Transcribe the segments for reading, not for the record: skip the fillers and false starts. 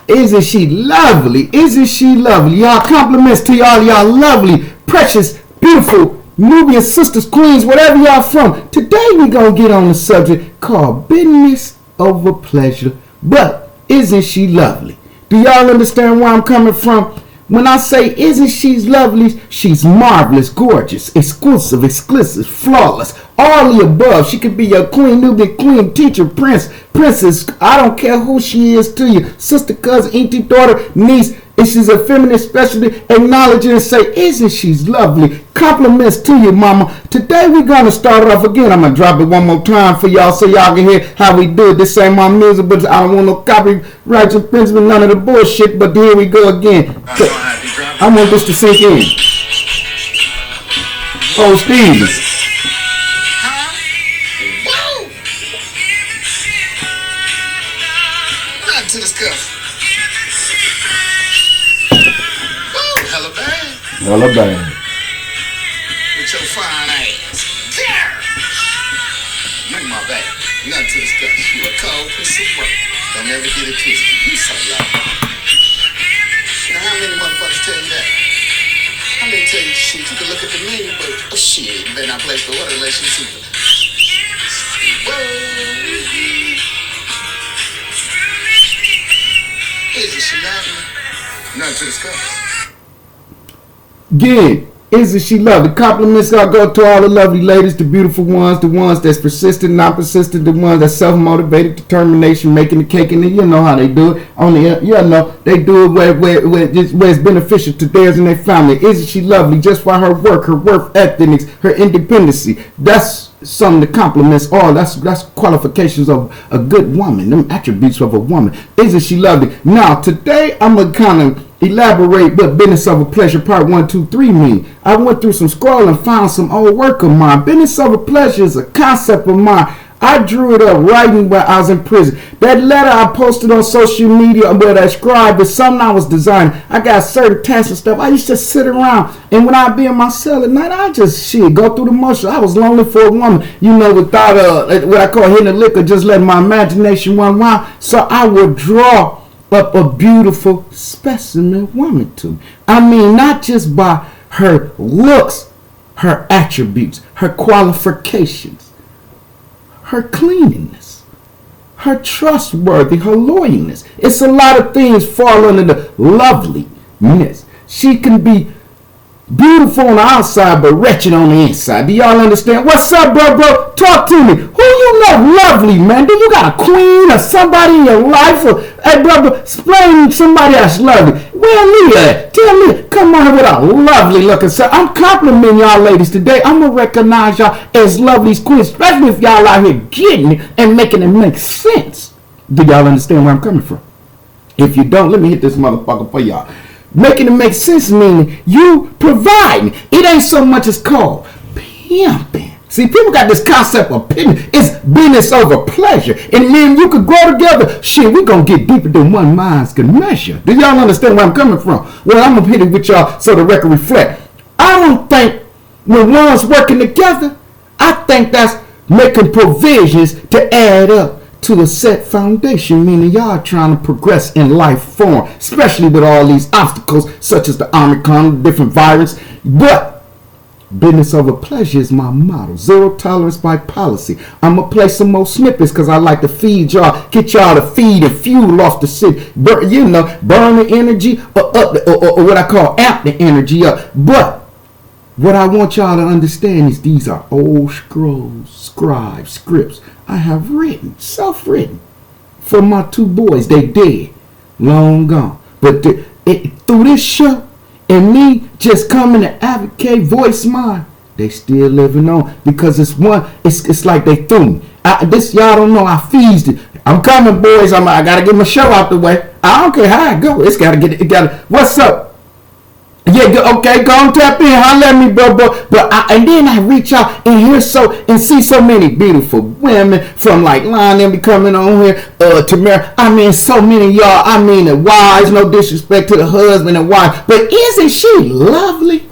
Isn't she lovely? Isn't she lovely? Y'all, compliments to y'all lovely, precious, beautiful Nubian sisters, queens, whatever y'all from. Today we gonna get on the subject called business over pleasure. But isn't she lovely? Do y'all understand where I'm coming from? When I say isn't she lovely, she's marvelous, gorgeous, exclusive, flawless, all the above. She could be your queen, Nubian queen, teacher, princess. I don't care who she is to you. Sister, cousin, auntie, daughter, niece. If she's a feminist specialty, acknowledge it and say, isn't she lovely? Compliments to you, mama. Today we're going to start it off again. I'm going to drop it one more time for y'all so y'all can hear how we do it. This ain't my music, but I don't want no copyright infringement, none of the bullshit. But here we go again. I want this to sink in. Oh, Stevie. Not to discuss. Hella bang. With your fine ass. You my baby. Nothing to discuss. You a cold piece of work. Don't ever get it twisted. You so loud. Now how many motherfuckers tell you that? How many tell you shit? You can look at the menu, but oh shit, you better not place the order unless you see the Isn't she lovely? Nothing to discuss. Again, isn't she lovely? Compliments I go to all the lovely ladies, the beautiful ones, the ones that's persistent, not persistent, the ones that's self-motivated, determination, making the cake, and you know how they do it. They do it where it's beneficial to theirs and their family. Isn't she lovely? Just by her work, her work ethics, her independency. That's some of the compliments. All that's qualifications of a good woman. Them attributes of a woman. Isn't she lovely? Now today I'm gonna kind of elaborate what business over pleasure part 1, 2, 3 mean. I went through some scrolling and found some old work of mine. Business over pleasure is a concept of mine. I drew it up writing while I was in prison. That letter I posted on social media where I scribed is something I was designing. I got certain tasks and stuff. I used to sit around, and when I'd be in my cell at night, I just go through the motions. I was lonely for a woman, without what I call hitting the liquor, just letting my imagination run wild. So I would draw up a beautiful specimen woman to me. I mean, not just by her looks, her attributes, her qualifications, her cleanliness, her trustworthy, her loyalness. It's a lot of things fall under the loveliness. She can be beautiful on the outside, but wretched on the inside. Do y'all understand? What's up, bro? Talk to me. Who you love lovely, man? Do you got a queen or somebody in your life? Or, hey, brother, explain somebody that's lovely. Where Leah at? Tell me, come on with a lovely looking son. I'm complimenting y'all ladies today. I'm going to recognize y'all as lovely queens, especially if y'all out here getting it and making it make sense. Do y'all understand where I'm coming from? If you don't, let me hit this motherfucker for y'all. Making it make sense meaning you providing. It ain't so much as called pimping. See, people got this concept of pimping. It's business over pleasure. And then you could grow together. Shit, we gonna get deeper than one minds can measure. Do y'all understand where I'm coming from? Well, I'm gonna hit it with y'all so the record reflect. I don't think when one's working together, I think that's making provisions to add up to a set foundation, meaning y'all trying to progress in life form, especially with all these obstacles such as the Omicron, different virus. But business over pleasure is my motto. Zero tolerance by policy. I'm gonna play some more snippets because I like to feed y'all, get y'all to feed and fuel off the city, burn the energy or what I call amp the energy up. But what I want y'all to understand is these are old scrolls, scripts I have written, self-written, for my two boys. They dead, long gone. But through this show and me just coming to advocate, voice mine, they still living on because it's like they threw me. This y'all don't know. I feased it. I'm coming, boys. I gotta get my show out the way. I don't care how it go. What's up? Yeah, okay, go on, tap in, holla at me, bro. And then I reach out and hear and see so many beautiful women from like Lionel be coming on here, Tamara. I mean, so many of y'all. I mean, the wives, no disrespect to the husband and wife, but isn't she lovely?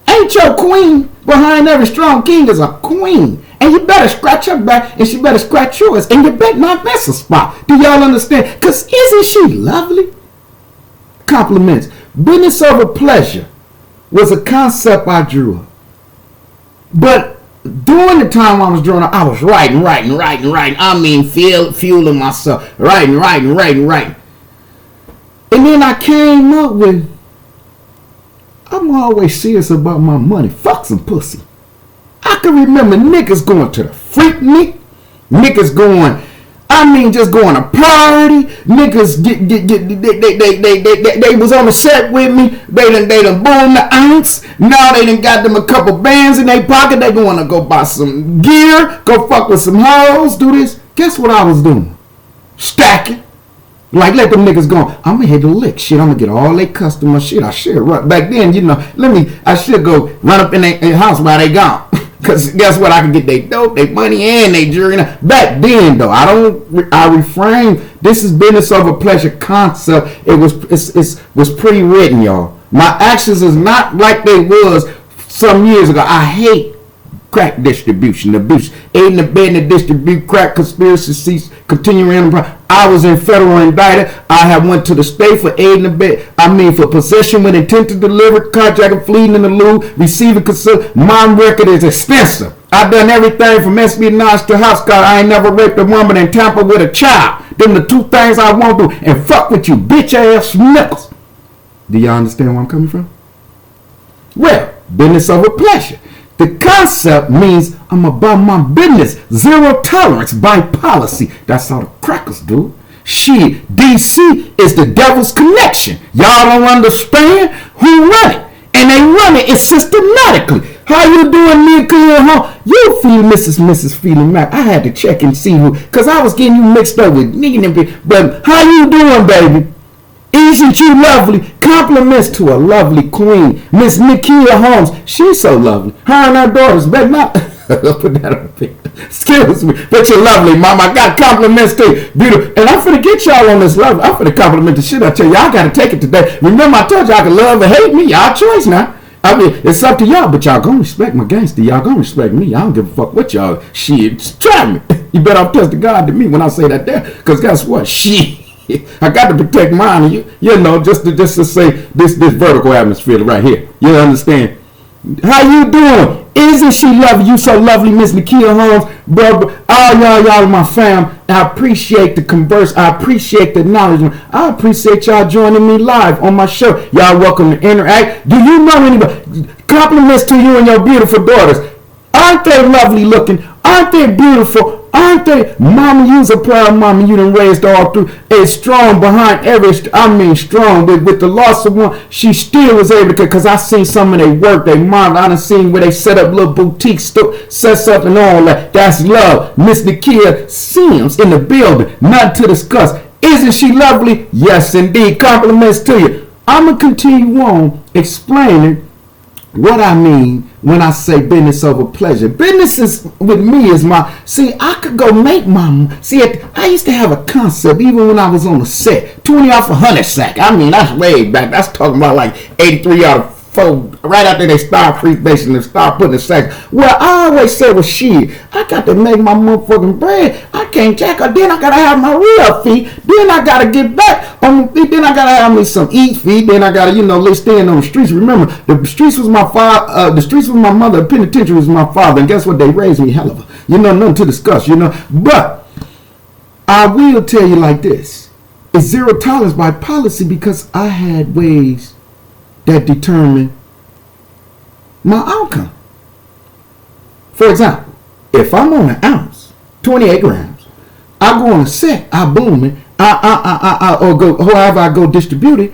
Ain't your queen behind every strong king is a queen? And you better scratch her back and she better scratch yours. And you better not miss a spot. Do y'all understand? Because isn't she lovely? Compliments. Business over pleasure was a concept I drew up. But during the time I was drawing up, I was writing. I mean, fueling myself. Writing. And then I came up with, I'm always serious about my money. Fuck some pussy. I can remember niggas going to the freak meet. Niggas going, just going to party. Niggas they was on the set with me. They done boomed the ounce. Now they done got them a couple bands in their pocket. They going to go buy some gear. Go fuck with some hoes. Do this. Guess what I was doing? Stacking. Like, let them niggas go. I'm going to hit the lick. Shit, I'm going to get all they customer shit. I should run. Back then, I should go run up in their house while they gone. Because guess what? I can get their dope, their money, and their jewelry. Back then, though, I refrain. This is business over pleasure concept. It was pre-written, y'all. My actions is not like they was some years ago. I hate crack distribution, abuse, aiding and abetting to distribute crack, conspiracy, cease, continuing. I was in federal indicted. I have went to the state for aiding and abetting. For possession with intent to deliver, carjacking, fleeing in the loop, receiving consent. My record is extensive. I've done everything from espionage to house call. I ain't never raped a woman and tampered with a child. Them the two things I won't do. And fuck with you, bitch ass snickers. Do y'all understand where I'm coming from? Well, business over pleasure. The concept means I'm about my business. Zero tolerance by policy. That's how the crackers do. Shit, DC is the devil's connection. Y'all don't understand who run it. And they run it systematically. How you doing, Nika? You feel Mrs. Feeling Mac. I had to check and see who, because I was getting you mixed up with nigga. But how you doing, baby? Isn't you lovely? Compliments to a lovely queen, Miss Nikia Holmes. She's so lovely. Her and her daughters better not put that on the picture. Excuse me, but you're lovely, mama. I got compliments to you. Beautiful. And I'm finna get y'all on this love. I'm finna compliment the shit out of y'all. Y'all gotta take it today. Remember, I told y'all can love or hate me. Y'all choice now. It's up to y'all, but y'all gonna respect my gangster. Y'all gonna respect me. I don't give a fuck what y'all. Shit, try me. You better off trust the God to me when I say that there. Because guess what? Shit. I got to protect mine. Just to say this vertical atmosphere right here. You understand? How you doing? Isn't she lovely? You so lovely, Miss Nikia Holmes, bro. All y'all my fam. I appreciate the converse. I appreciate the acknowledgement. I appreciate y'all joining me live on my show. Y'all welcome to interact. Do you know anybody? Compliments to you and your beautiful daughters. Aren't they lovely looking? Aren't they beautiful? Aren't they? Mama, you's a proud mama. You done raised all through. It's strong behind every, strong. With the loss of one, she still was able to, because I seen some of their work, they model. I done seen where they set up little boutique sets up and all that. That's love. Miss Nikia Sims in the building. Nothing to discuss. Isn't she lovely? Yes, indeed. Compliments to you. I'm going to continue on explaining what I mean when I say business over pleasure. Business is, with me, is I could go make I used to have a concept even when I was on the set. 20 off 100 sack. That's way back. That's talking about like 83 out of 4, right after they start freebasing and start putting the sacks. Well, I always say, well, shit, I got to make my motherfucking bread. I can't check her. Then I got to have my real fee. Then I got to get back on my feet. Then I got to have me some eat fee. Then I got to, staying on the streets. Remember, the streets was my father. The streets was my mother. The penitentiary was my father. And guess what? They raised me hell of a, nothing to discuss, But I will tell you like this. It's zero tolerance by policy because I had ways that determine my outcome. For example, if I'm on an ounce, 28 grams, I go on a set, I boom it, or go however I go distribute it.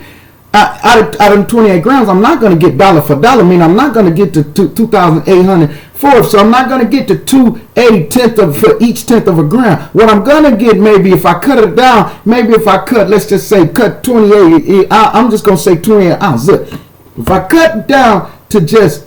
Out of 28 grams, I'm not going to get dollar for dollar. I'm not going to get to 2,800 for it. So I'm not going to get to 2/80 for each tenth of a gram. What I'm going to get, maybe if I cut it down, let's just say cut 28. I'm just going to say 28 ounces. If I cut down to just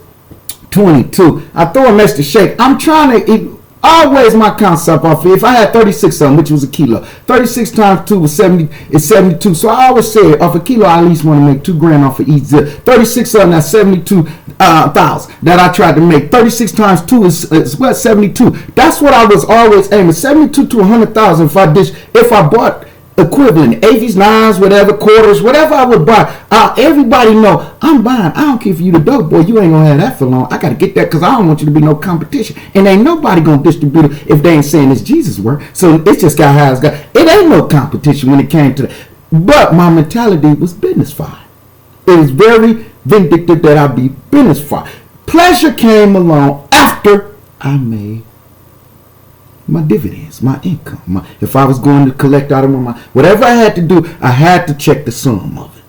22, I throw an extra shake. I'm trying to Always my concept off. If I had 36 of them, which was a kilo, 36 times 2 was 70. It's 72. So I always say off a kilo, I at least want to make $2,000 off of each zip. 36 of them, that's 72,000 that I tried to make. 36 times 2 is what, 72. That's what I was always aiming. 72 to 100,000 if I bought equivalent 80s, 9s, whatever, quarters, whatever I would buy. Everybody know I'm buying. I don't care if you the dope boy, you ain't gonna have that for long. I gotta get that because I don't want you to be no competition. And ain't nobody gonna distribute it if they ain't saying it's Jesus' word. So it's just got how it's got. It ain't no competition when it came to that. But my mentality was business-fied. It was very vindictive that I be business-fied. Pleasure came along after I made my dividends, my income. If I was going to collect out of my whatever I had to do, I had to check the sum of it.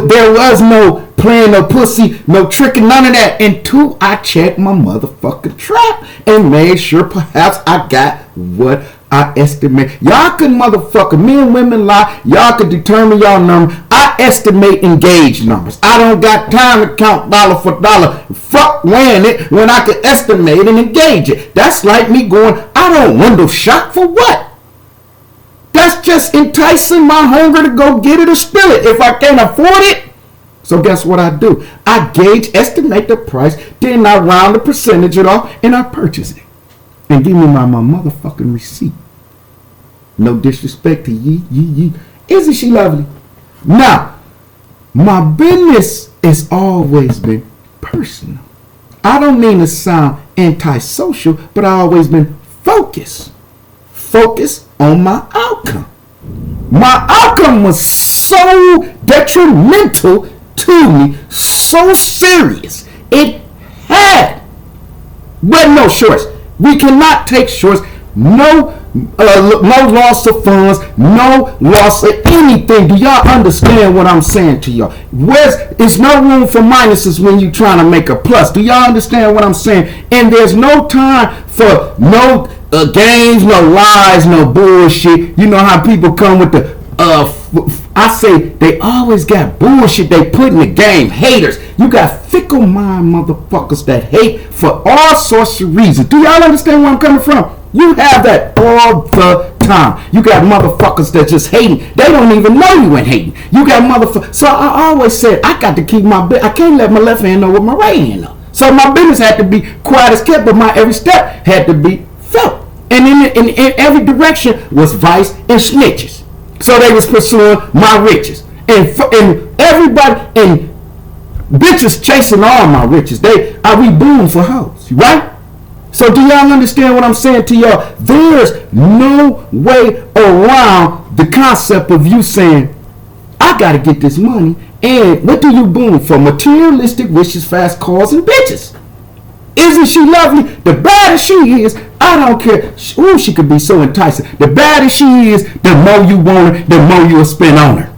There was no playing no pussy, no tricking, none of that until I checked my motherfucking trap and made sure perhaps I got what I estimate. Y'all could motherfucker, men and women lie. Y'all could determine y'all number. I estimate engaged numbers. I don't got time to count dollar for dollar. Fuck weighing it when I could estimate and engage it. That's like me going, I don't window shop for what? That's just enticing my hunger to go get it or spill it if I can't afford it. So guess what I do? I gauge, estimate the price, then I round the percentage it off and I purchase it. And give me my motherfucking receipt. No disrespect to ye. Isn't she lovely? Now, my business has always been personal. I don't mean to sound antisocial, but I always been focused. Focused on my outcome. My outcome was so detrimental to me, so serious. It had, but no shorts. We cannot take shorts. No loss of funds, no loss of anything. Do y'all understand what I'm saying to y'all? There's no room for minuses when you're trying to make a plus. Do y'all understand what I'm saying? And there's no time for no games, no lies, no bullshit. You know how people come with the I say they always got bullshit they put in the game. Haters. You got fickle mind motherfuckers that hate for all sorts of reasons. Do y'all understand where I'm coming from? You have that all the time. You got motherfuckers that just hating. They don't even know you ain't hating. You got motherfuckers. So I always said I got to keep my I can't let my left hand know what my right hand know. So my business had to be quiet as kept, but my every step had to be felt. And in every direction was vice and snitches. So they was pursuing my riches. And everybody and bitches chasing all my riches. We boom for hoes, right? So do y'all understand what I'm saying to y'all? There's no way around the concept of you saying, I gotta get this money. And what do you boom for? Materialistic wishes, fast cars, and bitches. Isn't she lovely? The badder she is, I don't care. Ooh, she could be so enticing. The badder she is, the more you want her, the more you'll spend on her.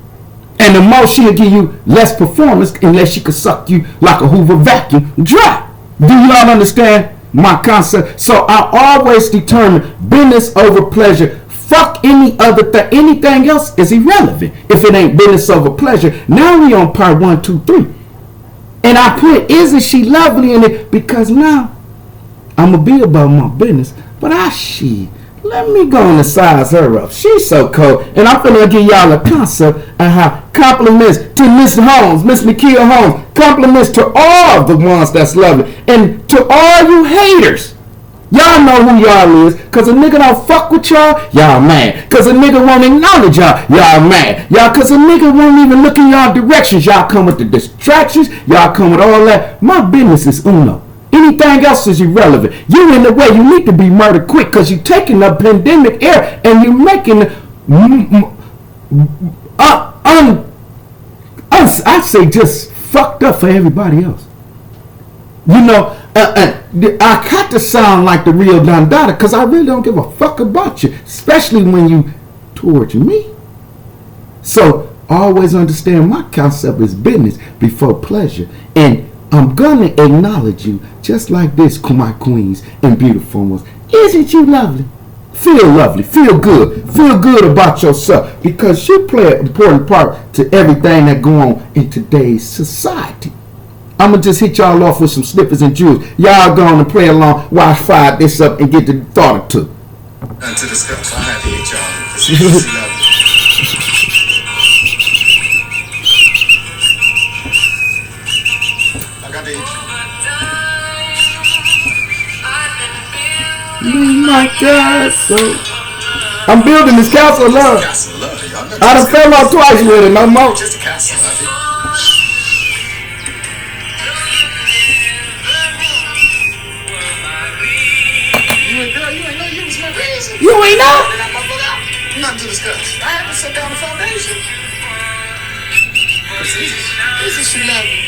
And the more she'll give you less performance unless she could suck you like a Hoover vacuum dry. Do y'all understand my concept? So I always determine business over pleasure. Fuck any other thing. Anything else is irrelevant if it ain't business over pleasure. Now we on part 1, 2, 3. And I put isn't she lovely in it because now I'm going to be about my business. But let me go and size her up. She's so cold. And I'm going to give y'all a concept of how compliments to Miss Holmes, Miss Nakia Holmes. Compliments to all the ones that's lovely. And to all you haters. Y'all know who y'all is. Because a nigga don't fuck with y'all mad. Because a nigga won't acknowledge y'all mad. Because a nigga won't even look in y'all directions. Y'all come with the distractions. Y'all come with all that. My business is uno. Anything else is irrelevant. You in the way. You need to be murdered quick because you're taking the pandemic air and you're making I say just fucked up for everybody else. You know, I got to sound like the real Don Dada because I really don't give a fuck about you, especially when you towards me. So always understand my concept is business before pleasure. And I'm gonna acknowledge you just like this, my queens and beautiful ones. Isn't you lovely? Feel lovely, feel good about yourself because you play an important part to everything that go on in today's society. I'ma just hit y'all off with some snippets and jewels. Y'all go on and play along while I fire this up and get the thought or two. Nothing to discuss. I had to hit y'all. It's easy love. I got the My God, so I'm building this castle of love. castle of love. Y'all know I done fell off twice with it, no more. just a castle of it. You ain't know you was my reason. You ain't know? Nothing to discuss. I had to set down the foundation. This is she love me.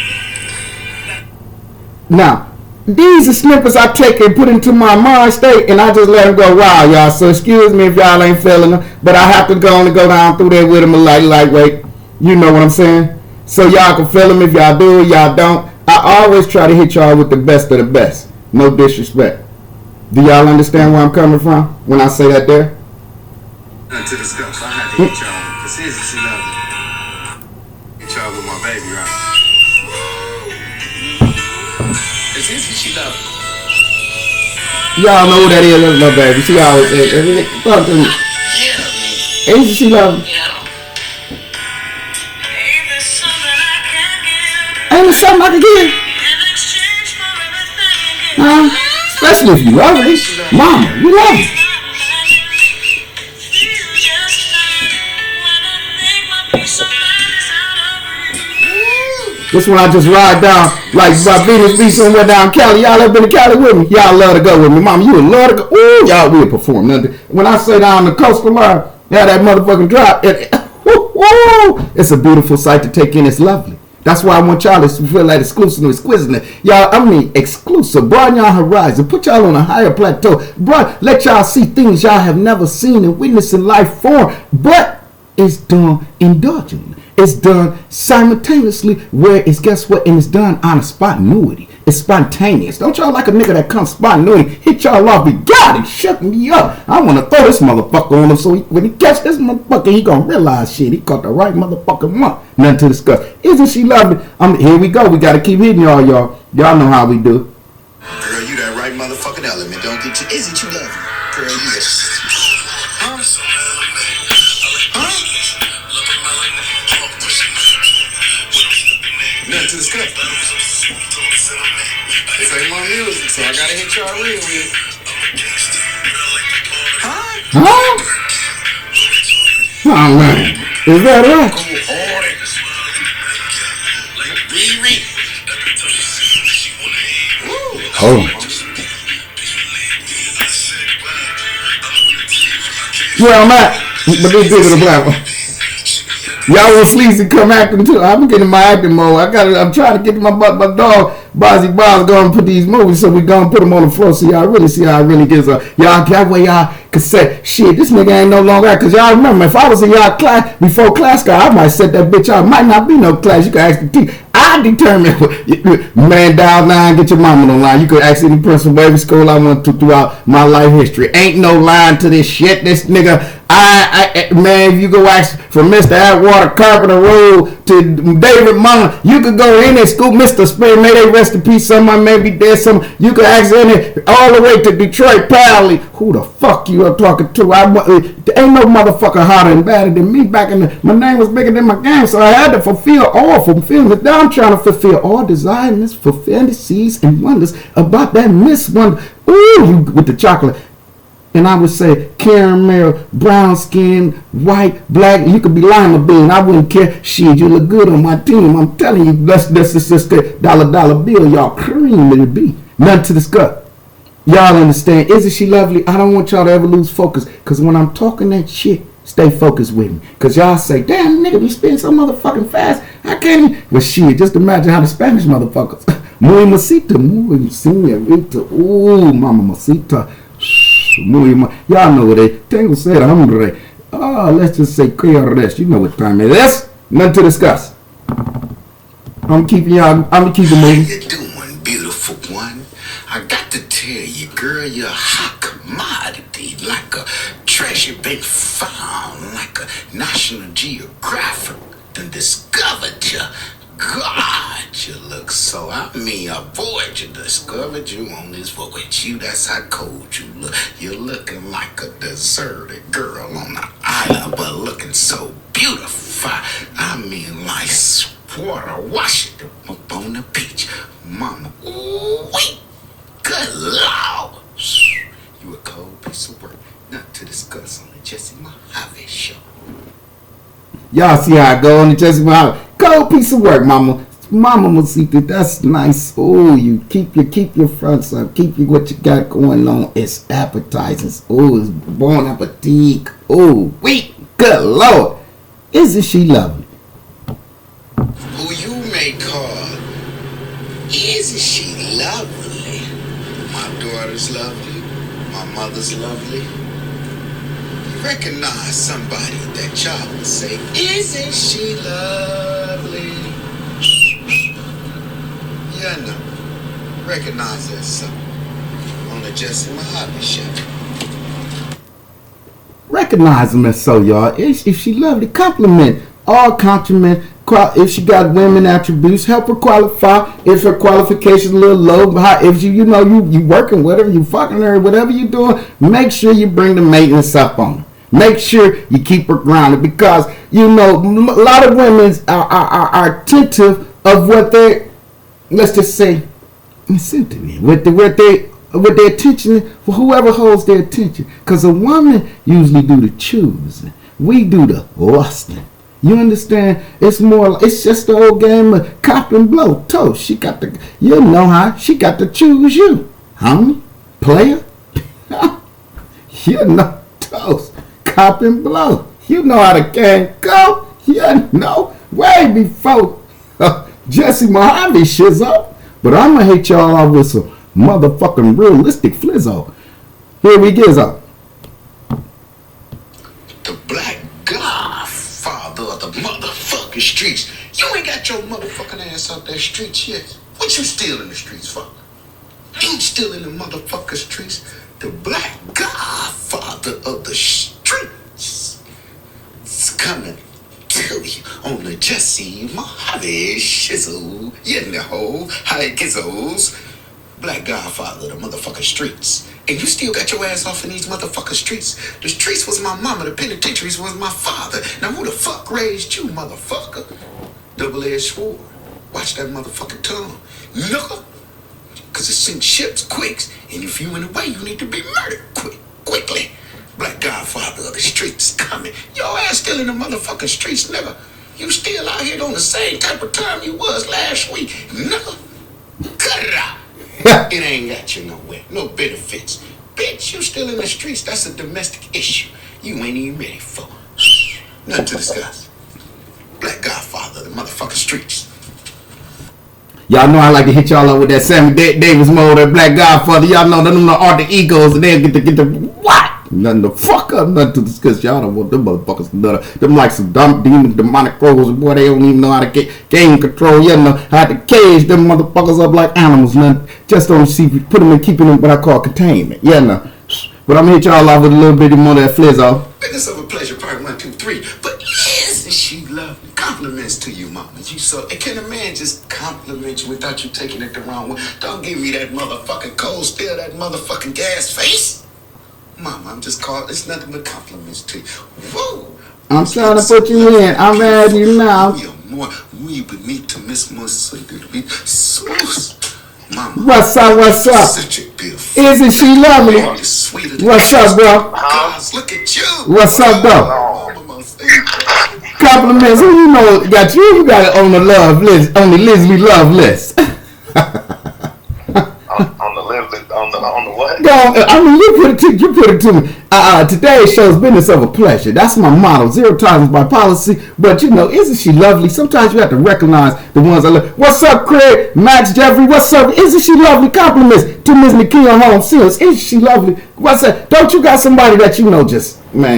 Now, these are snippets I take and put into my mind state, and I just let them go wild, y'all. So excuse me if y'all ain't feeling them, but I have to go on and go down through there with them a lightweight. You know what I'm saying? So y'all can feel them if y'all do, y'all don't. I always try to hit y'all with the best of the best. No disrespect. Do y'all understand where I'm coming from when I say that there? Nothing to discuss. I had to hit y'all because she love me. Hit y'all with my baby, right? It's easy, she love me. Y'all know who that is, that's my baby. She always talk to me. Yeah. Ain't she love me? Ain't there something I can give? Especially if you love me. Mama, you love me. This one I just ride down like my Venus Beach somewhere down Cali. Y'all ever been to Cali with me? Y'all love to go with me. Mama, you would love to go. Ooh, y'all will perform. When I say down the coastal line, yeah, that motherfucking drop. It's a beautiful sight to take in. It's lovely. That's why I want y'all to feel like exclusive and exquisite. Y'all, I mean exclusive. Broaden y'all horizon. Put y'all on a higher plateau. Let y'all see things y'all have never seen and witnessed in life form. But it's done indulgently. It's done simultaneously, where it's, guess what? And it's done on a spontaneity. It's spontaneous. Don't y'all like a nigga that comes spontaneity, hit y'all off, he got it, shut me up. I want to throw this motherfucker on him so when he catch this motherfucker, he gonna realize shit. He caught the right motherfucking one. Nothing to discuss. Isn't she lovely? Here we go. We got to keep hitting y'all. Y'all know how we do. Girl, you that right motherfucking element. Don't get you. Isn't you lovely? Girl, you that. Huh? Nothing to discuss. This ain't my music, so I gotta hit y'all real with it. Huh? Oh man, is that right? Oh. Where I'm at, but this big of the black one. Y'all want Sleazy come acting too? I'm getting my acting mode. I'm trying to get my dog Bozzy Boz going to put these movies, so we gonna put them on the floor so y'all really see how it really gets up. Y'all that way y'all can say, shit, this nigga ain't no longer out. Cause y'all remember, if I was in y'all class before class guy, I might set that bitch out. Might not be no class. You can ask the teacher. I determine, man, dial 9, get your mama on the line. You could ask any principal, every school I went to throughout my life history. Ain't no line to this shit. This nigga, man, if you go ask from Mr. Atwater, Carpenter Road to David Mullen, you could go in there school, Mr. Spring, may they rest in peace, someone may be dead, you could ask any, all the way to Detroit, Pally. Who the fuck you are talking to? There ain't no motherfucker hotter and badder than me back in my name was bigger than my game, so I had to fulfill it. Now I'm trying to fulfill all desires, for fantasies and wonders about that Miss Wonder. Ooh, you with the chocolate. And I would say caramel, brown skin, white, black. You could be lima bean. I wouldn't care. Shit, you look good on my team. I'm telling you, that's the dollar bill. Y'all cream it'll be. Nothing to discuss. Y'all understand? Isn't she lovely? I don't want y'all to ever lose focus. Because when I'm talking that shit, stay focused with me. Because y'all say, damn, nigga, we spin so motherfucking fast. I can't even. Well, shit, just imagine how the Spanish motherfuckers. Muy masita, muy señorita. Ooh, mama masita. Y'all know what they tengo ser hambre. Let's just say rest. You know what time it is. Nothing to discuss. I'm keeping moving. How you doing, beautiful one? I got to tell you, girl, you're a hot commodity, like a treasure been found, like a National Geographic and discovered you. God, you look so. I mean, a voyage discovered you on this voyage. That's how cold you look. You're looking like a deserted girl on the island, but looking so beautiful. I mean, like water washing them up on the beach. Mama, ooh, wait, good Lord. You a cold piece of work. Not to discuss on the JesseMohaveShow show. Y'all see how I go on the JesseMohaveShow. Cold piece of work, mama. Mama Musita, that's nice. Oh, you keep your fronts up. Keep what you got going on. It's appetizing. Oh, it's bon appetit. Oh, wait, good Lord. Isn't she lovely? Who you may call, isn't she lovely? My daughter's lovely. My mother's lovely. Recognize somebody that y'all would say, isn't she lovely? Yeah, no. Recognize that so on the JesseMohaveShow. Recognize them as so, y'all. If she lovely, compliment. All compliment. If she got women attributes, help her qualify. If her qualifications a little low, if you working with her, you fucking her, whatever you doing, make sure you bring the maintenance up on her. Make sure you keep her grounded, because a lot of women are attentive of what they, let's just say, with their attention, for whoever holds their attention. Because a woman usually do the choosing, we do the lusting. You understand? It's just the old game of cop and blow. Toast. She got to choose you. Homie? Player? Toast. Cop and blow. You know how the game go. Way before JesseMohaveShow shizzo. But I'm going to hit y'all off with some motherfucking realistic flizzo. Here we go. The black godfather of the motherfucking streets. You ain't got your motherfucking ass out there streets yet. What you still in the streets for? You still in the motherfucking streets. The black godfather of the streets is coming to you on the JesseMohaveShow. You know how it gizzles. Black godfather of the motherfucking streets. And you still got your ass off in these motherfucking streets. The streets was my mama, the penitentiaries was my father. Now who the fuck raised you, motherfucker? Double-edged sword. Watch that motherfucking tongue. Knuckle. Cause it sinks ships quicks. And if you in the way, you need to be murdered quickly. Black godfather of the streets coming. Your ass still in the motherfucking streets, nigga. You still out here on the same type of time you was last week, nigga. Cut it out. It ain't got you nowhere. No benefits. Bitch, you still in the streets. That's a domestic issue. You ain't even ready for. Nothing to discuss. Black godfather of the motherfucking streets. Y'all know I like to hit y'all up with that Sammy Davis mode, that Black Godfather. Y'all know them are the egos, and they'll get the what? Nothing to fuck up, nothing to discuss. Y'all don't want them motherfuckers to know. Them like some dumb demons, demonic crows, boy, they don't even know how to gain control. You know how to cage them motherfuckers up like animals, man. Just don't see, put them in, keeping them what I call containment. Yeah, no. But I'm gonna hit y'all off with a little bit more of that flizzo. Business of a pleasure, part 1, 2, 3. But isn't she lovely? Compliments to you, mama. You so. Can a man just compliment you without you taking it the wrong way? Don't give me that motherfucking cold stare, that motherfucking gas face. Mama, I'm just calling. It's nothing but compliments to you. Whoa. I'm trying to put you in. I'm at you now. We beneath to Miss Mercedes. Mama. What's up? Such a beautiful. Isn't she lovely? What's up, bro? Guys, look at you. What's up, though? Compliments. Who you know got you? You got it on the love list, on the Lisby love list. On the what? No, I mean you put it to me. Today's show is business of a pleasure. That's my motto. 0 tolerance by policy. But isn't she lovely? Sometimes you have to recognize the ones I love. What's up, Craig? Max Jeffrey. What's up? Isn't she lovely? Compliments to Miss Nakia Holmes Seals. Isn't she lovely? What's up? Don't you got somebody that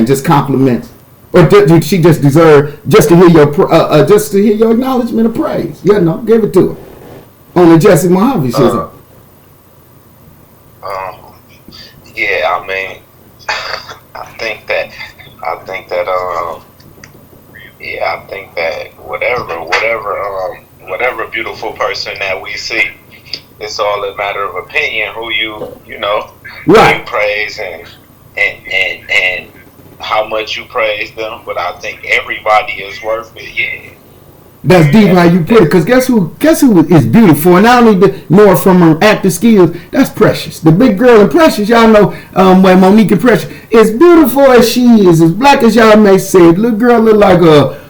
just compliments? Or did she just deserve just to hear your acknowledgement of praise? Give it to her on the JesseMohaveShow. Yeah, I mean, I think that whatever beautiful person that we see. It's all a matter of opinion. Who you know, right? Who you praise and how much you praise them. But I think everybody is worth it. Yeah. That's deep how you put it, because guess who is beautiful, and I don't need to know it from her acting skills. That's Precious, the big girl in Precious. Y'all know when Monique and Precious, as beautiful as she is, as black as y'all may say, little girl look like a,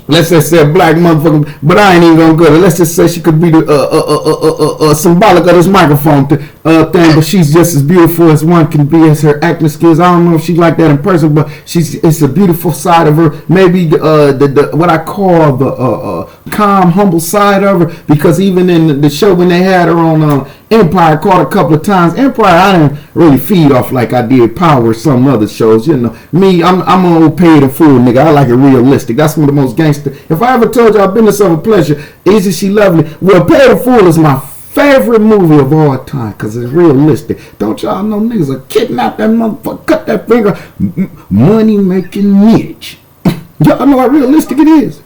let's just say a black motherfucker, but I ain't even gonna go there. Let's just say she could be the symbolic of this microphone thing, but she's just as beautiful as one can be as her acting skills. I don't know if she's like that in person, but it's a beautiful side of her. Maybe the what I call the calm, humble side of her, because even in the show when they had her on Empire, caught a couple of times. Empire, I didn't really feed off like I did Power or some other shows. You know, me, I'm an old paid a fool nigga. I like it realistic. That's one of the most gangster. If I ever told y'all Business of a Pleasure, Isn't She Lovely? Well, Paid a Fool is my favorite movie of all time because it's realistic. Don't y'all know niggas will kidnap that motherfucker, cut that finger, money making niche. Y'all know how realistic it is.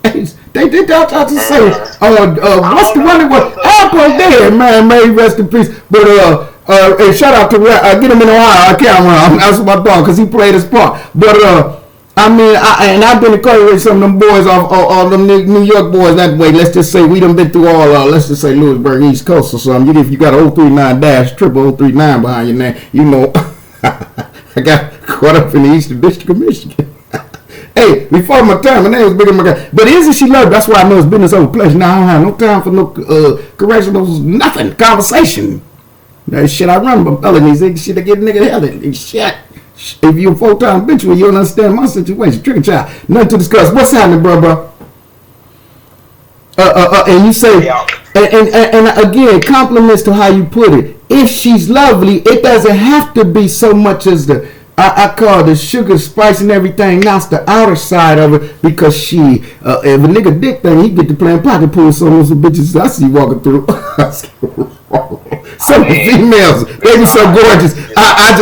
They did that to say, what's the one that was Apple dead, man, may rest in peace. But and shout out to get him in Ohio. I can't remember. That's my dog because he played his part. But I mean, I've been incorporating some of them boys off them New York boys that way. Let's just say we done been through all, let's just say Lewisburg, East Coast or something. If you got a 039 dash, triple 039 behind your name, you know, I got caught up in the Eastern District of Michigan. Hey, before my time, my name was bigger than my guy. But Isn't She Lovely? That's why I know it's Business over Pleasure. Now I don't have no time for no corrections, nothing, conversation. That shit I run about felonies, shit I get nigga hell in. Shit. If you a full-time bitch, well, you don't understand my situation. Trigger child. Nothing to discuss. What's happening, bro? And you say, and again, compliments to how you put it. If she's lovely, it doesn't have to be so much as I call the sugar, spice, and everything. Now it's the outer side of it because she, if a nigga dick thing, he get to playing pocket pool. Some of those bitches I see walking through. Some females, they be so gorgeous. I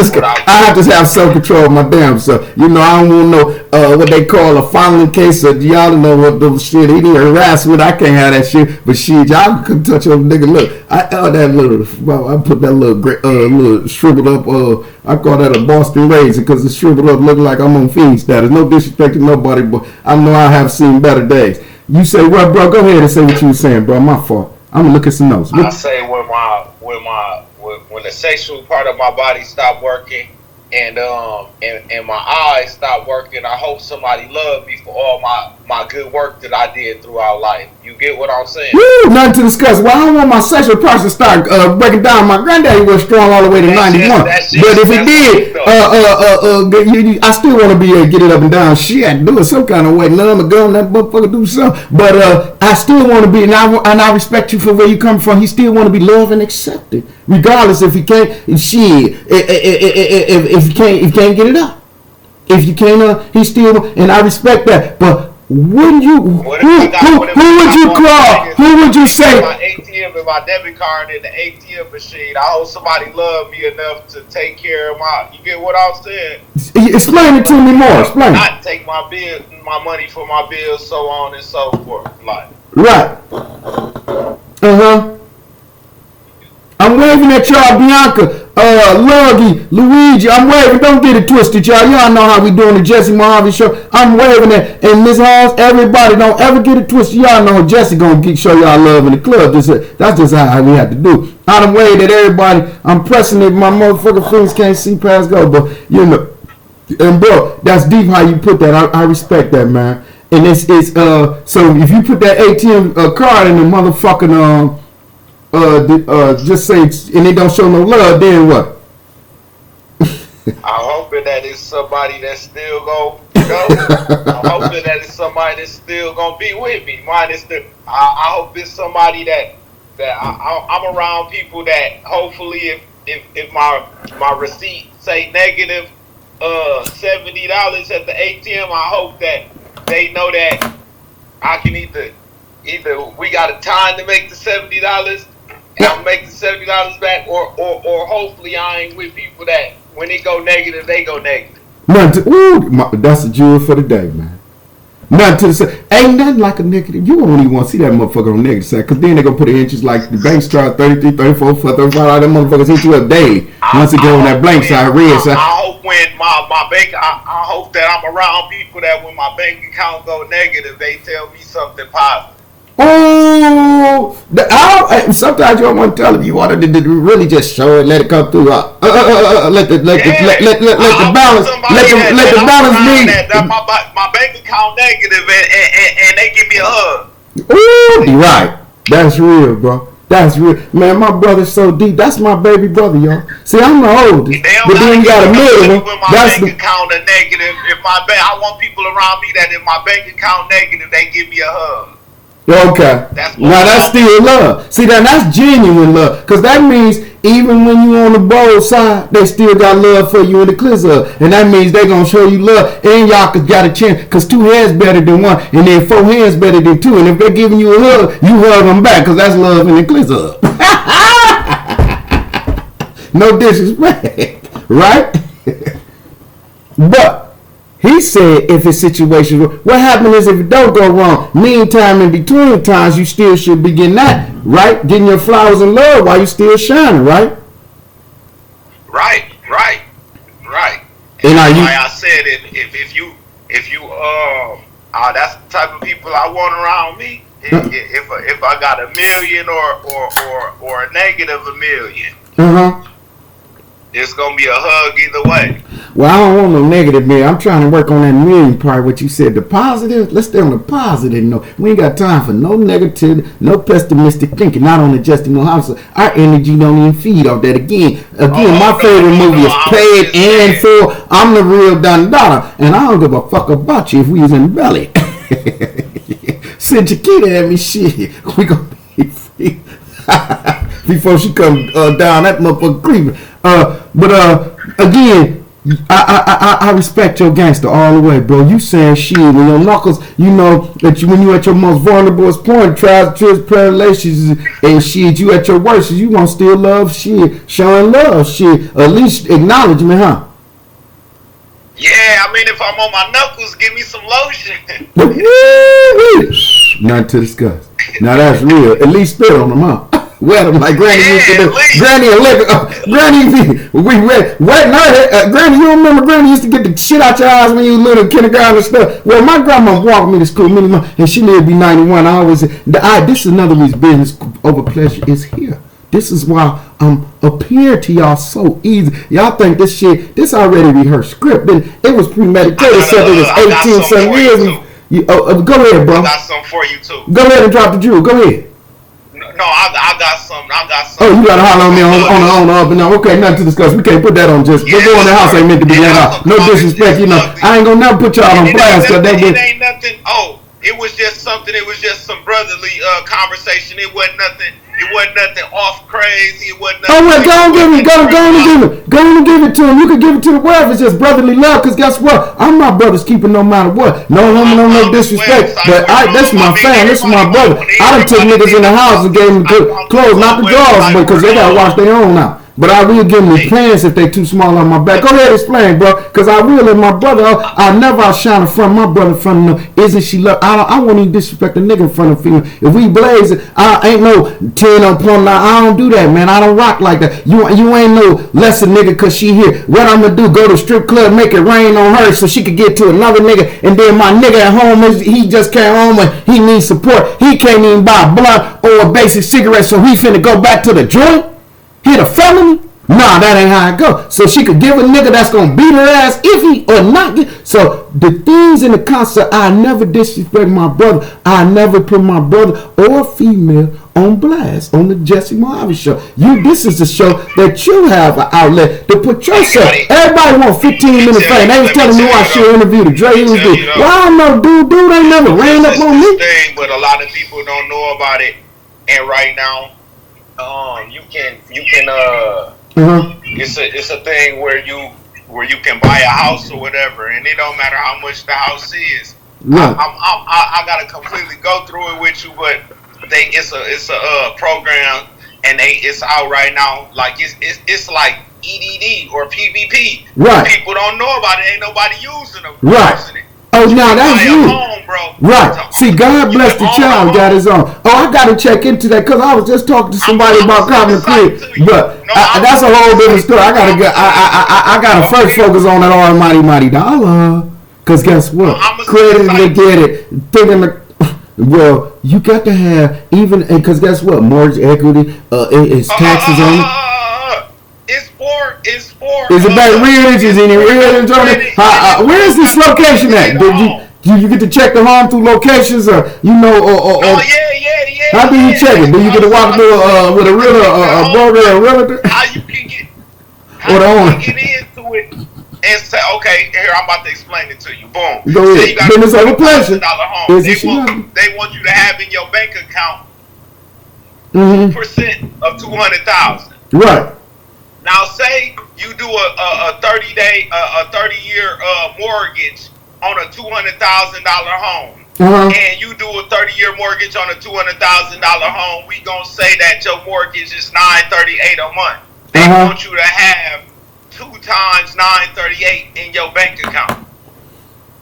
have to have self control of my damn self. You know, I don't want no what they call a filing case. Y'all don't know what the shit he didn't harass with. I can't have that shit. But shit, y'all couldn't touch on nigga. Look, I put that little shriveled up. I call that a Boston Raisin because the shriveled up look like I'm on fiend status. No disrespect to nobody, but I know I have seen better days. You say what, bro? Go ahead and say what you were saying, bro. My fault. I'm gonna look at some notes. I say when the sexual part of my body stopped working and my eyes stopped working, I hope somebody loved me for all my good work that I did throughout life. You get what I'm saying? Woo, nothing to discuss. Well, I don't want my sexual parts to start breaking down. My granddaddy was strong all the way to 91. But if he did, I still want to be able to get it up and down. Shit, do it some kind of way. Numb a gun, that motherfucker do something. But I still want to be, and I respect you for where you come from. He still want to be loved and accepted, regardless if he can't. If you can't get it up, if you can't, he still. And I respect that, but. Wouldn't you? Who would you call? Who would you say? My ATM and my debit card in the ATM machine. I hope somebody loved me enough to take care of my. You get what I'm saying? Explain it to me more. Explain. Not take my bill, my money for my bills, so on and so forth. Like. Right. I'm waving at y'all, Bianca, Luggy, Luigi. I'm waving. Don't get it twisted, y'all. Y'all know how we doing the Jesse Mohave Show. I'm waving at, and Miss Holmes, everybody don't ever get it twisted. Y'all know Jesse gonna show y'all love in the club. That's just how we have to do. I done waved at everybody. I'm pressing it. My motherfucking fingers can't see past go, but you know. And bro, that's deep how you put that. I respect that, man. And it's so if you put that ATM card in the motherfucking just say, and they don't show no love, then what? I'm hoping that it's somebody that's still I'm hoping that it's somebody that's still gonna be with me. Mine is I hope it's somebody that I'm around people that hopefully if my receipt say negative $70 at the ATM, I hope that they know that I can either we got a time to make the $70. And I'll make the $70 back, or hopefully I ain't with people that when they go negative, they go negative. That's a jewel for the day, man. Nothing to the side. Ain't nothing like a negative. You won't even want to see that motherfucker on the negative side, because then they gonna put the inches like the bank start 33, 34, 35. All them motherfuckers hit you up daily. Once it go on that blank side, red side. I hope when my bank, I hope that I'm around people that when my bank account go negative, they tell me something positive. Oh, sometimes you don't want to tell them. You want to really just show it, let it come through. Let the balance, let the balance be. My bank account negative, and they give me a hug. Ooh, you're right. That's real, bro. That's real, man. My brother's so deep. That's my baby brother, y'all. See, I'm the oldest, but then you got a middle one. When my bank account is negative, I want people around me that if my bank account negative, they give me a hug. Okay. Now that's still love. See, that's genuine love. Because that means even when you on the bold side, they still got love for you in the KOUNT. And that means they going to show you love. And y'all got a chance. Because 2 hands better than 1. And then 4 hands better than 2. And if they're giving you a hug, you hug them back. Because that's love in the KOUNT. No disrespect. Right? But he said if it's situations, what happens is if it don't go wrong, meantime, in between times, you still should be getting that, right? Getting your flowers and love while you still shining, right? Right. And like I said, if you that's the type of people I want around me. If I got $1 million or a negative $1 million, it's gonna be a hug either way. Well, I don't want no negative, man. I'm trying to work on that million part, what you said. The positive, let's stay on the positive note. We ain't got time for no negativity, no pessimistic thinking, not on the JesseMohaveShow. Our energy don't even feed off that. Again, my favorite movie is Paid and Full. I'm the real Don Donna, and I don't give a fuck about you if we was in the belly. Send Chiquita at me, shit. We gonna be free. Before she come down that motherfucker creeping. But again, I respect your gangster all the way, bro. You saying shit when your knuckles, you know that when you at your most vulnerable point, trials, tribulations, and shit, you at your worst, you gonna still love shit, showing love shit, at least acknowledgement, huh? Yeah, I mean, if I'm on my knuckles, give me some lotion. Nothing to discuss. Now that's real. At least spit on them, huh? Wet them like Granny used to do. Granny, Granny, you don't remember Granny used to get the shit out your eyes when you was little, kindergarten and stuff. Well, my grandma walked me to school many months, and she lived to be 91. I always said, this is another reason business over pleasure is here. This is why I'm appearing to y'all so easy. Y'all think this already rehearsed script, and it was premeditated. Except it was 18 some years. Go ahead, bro. I got something for you too. Go ahead and drop the jewel. Go ahead. No, I got some. Oh, you gotta holler on me on the up and down. Okay, nothing to discuss. We can't put that on just. We're going in the house ain't meant to be let out. No disrespect, you know. I ain't gonna never put y'all on blast. It ain't nothing. Oh, it was just something. It was just some brotherly conversation. It wasn't nothing. It wasn't nothing off crazy. It wasn't nothing. Oh, well, go on and give it to him. You can give it to the world if it's just brotherly love. Cause guess what? I'm my brother's keeper no matter what. No woman, no disrespect. But that's my fan. This is my brother. I done took niggas in the house and gave them clothes, not the drawers, because they gotta wash their own out. But I will give them the plans if they too small on my back. Go ahead, explain, bro. Because I will let my brother. I never outshine in front of my brother in front of him. Isn't she love? I won't even disrespect a nigga in front of female. If we blaze it, I ain't no 10 on plumb. I don't do that, man. I don't rock like that. You ain't no lesser nigga because she here. What I'm going to do, go to strip club, make it rain on her so she could get to another nigga. And then my nigga at home, he just came home and he needs support. He can't even buy a blunt or a basic cigarette, so he finna go back to the joint? Hit a felony? Nah, that ain't how it go. So she could give a nigga that's gonna beat her ass if he or not get. So the things in the concert, I never disrespect my brother. I never put my brother or female on blast on the JesseMohaveShow. This is a show that you have an outlet to put yourself. Everybody want 15 minutes fame. They was telling me I should interview the Dre. Well, I don't know, dude ain't never ran up on me. But a lot of people don't know about it. And right now, you can it's a thing where you can buy a house or whatever, and it don't matter how much the house is. Right. I gotta completely go through it with you, but it's a program, and it's out right now. Like it's like EDD or PVP. Right. People don't know about it. Ain't nobody using them. Right. Oh, no, that's you. Home, bro. Right. See, God bless the child, got his own. Oh, I got to check into that because I was just talking to somebody about Common Crib. But that's a whole different story. I gotta first focus on that almighty mighty dollar. Because guess what? Credit to get it. Well, you got to have even because guess what? Mortgage equity, it's taxes on it. It's for. Is it back realage? Is any realage on it? Where is this location at? Do you get to check the home through locations or yeah. How do you check it? Do you get to walk through with a realtor, a broker, a realtor? How you can get into it and say, okay, here I'm about to explain it to you. Boom. Go ahead. You got Business over pleasure. Home. They want you to have in your bank account 2% of 200,000. Right. Now, say you do a 30-year mortgage on a $200,000 home, and you do a 30-year mortgage on a $200,000 home. We gonna say that your mortgage is $938 a month. They want you to have 2 times $938 in your bank account.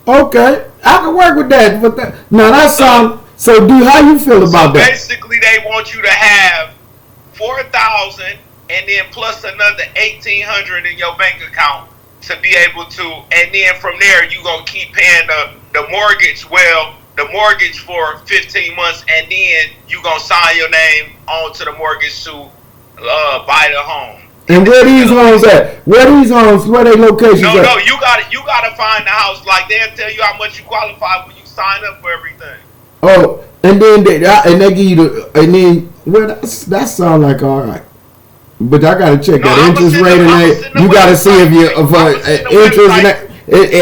Okay, I can work with that. But now that sounds. So, how you feel about that? Basically, they want you to have 4,000. And then plus another 1,800 in your bank account to be able to, and then from there you gonna keep paying the mortgage. Well, the mortgage for 15 months, and then you gonna sign your name onto the mortgage to buy the home. And where these homes at? Where they locations at? No, you gotta find the house. Like they'll tell you how much you qualify when you sign up for everything. Oh, and then they give you that sounds like all right. But I gotta check that interest rate and that. You gotta see if you interest and that.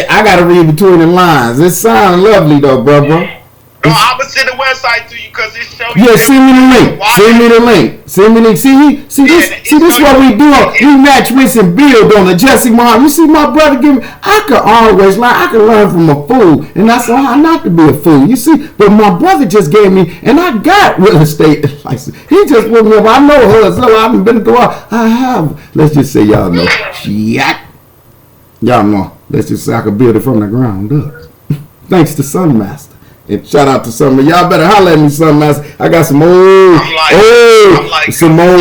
I gotta read between the lines. It sounds lovely though, bro. No, I'm gonna send the website to you because it shows you. Yeah, send me the link. See this what we do. We match, rinse, and build on the Jesse Mohavejessse. You see my brother give me. I could always learn. I could learn from a fool, and that's how not to be a fool. You see, but my brother just gave me, and I got real estate license. He just put me up. I know her, so I haven't been through. I have. Let's just say y'all know. Y'all know. Let's just say I could build it from the ground up. Thanks to Sunmaster. And shout out to some of y'all. Better holler at me, Sunmaster. I got some old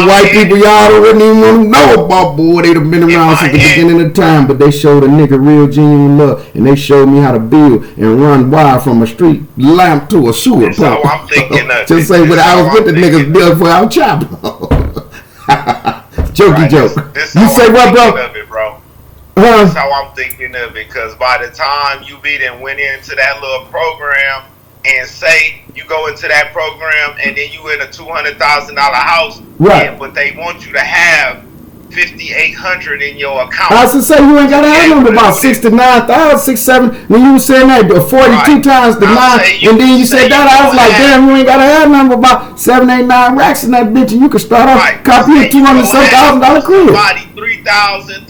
white people y'all don't even want to know about. Boy, they done been around since the beginning of time, but they showed a nigga real genuine love, and they showed me how to build and run wire from a street lamp to a sewer pump. So I'm thinking just say what I was with the niggas built for our chop. Jokey joke. You say what, bro? That's how I'm thinking of it, because by the time you went into that little program, and say you go into that program and then you in a $200,000 house, right? But they want you to have 5,800 in your account. I was to say you ain't got to have them about 69,000, 67. When you were saying that 42 times the 9, and then you said that, I was like, damn, you ain't got to have number about 7, 8, 9 racks in that bitch, and you can start off copying $200,000 crib. Somebody 3,000,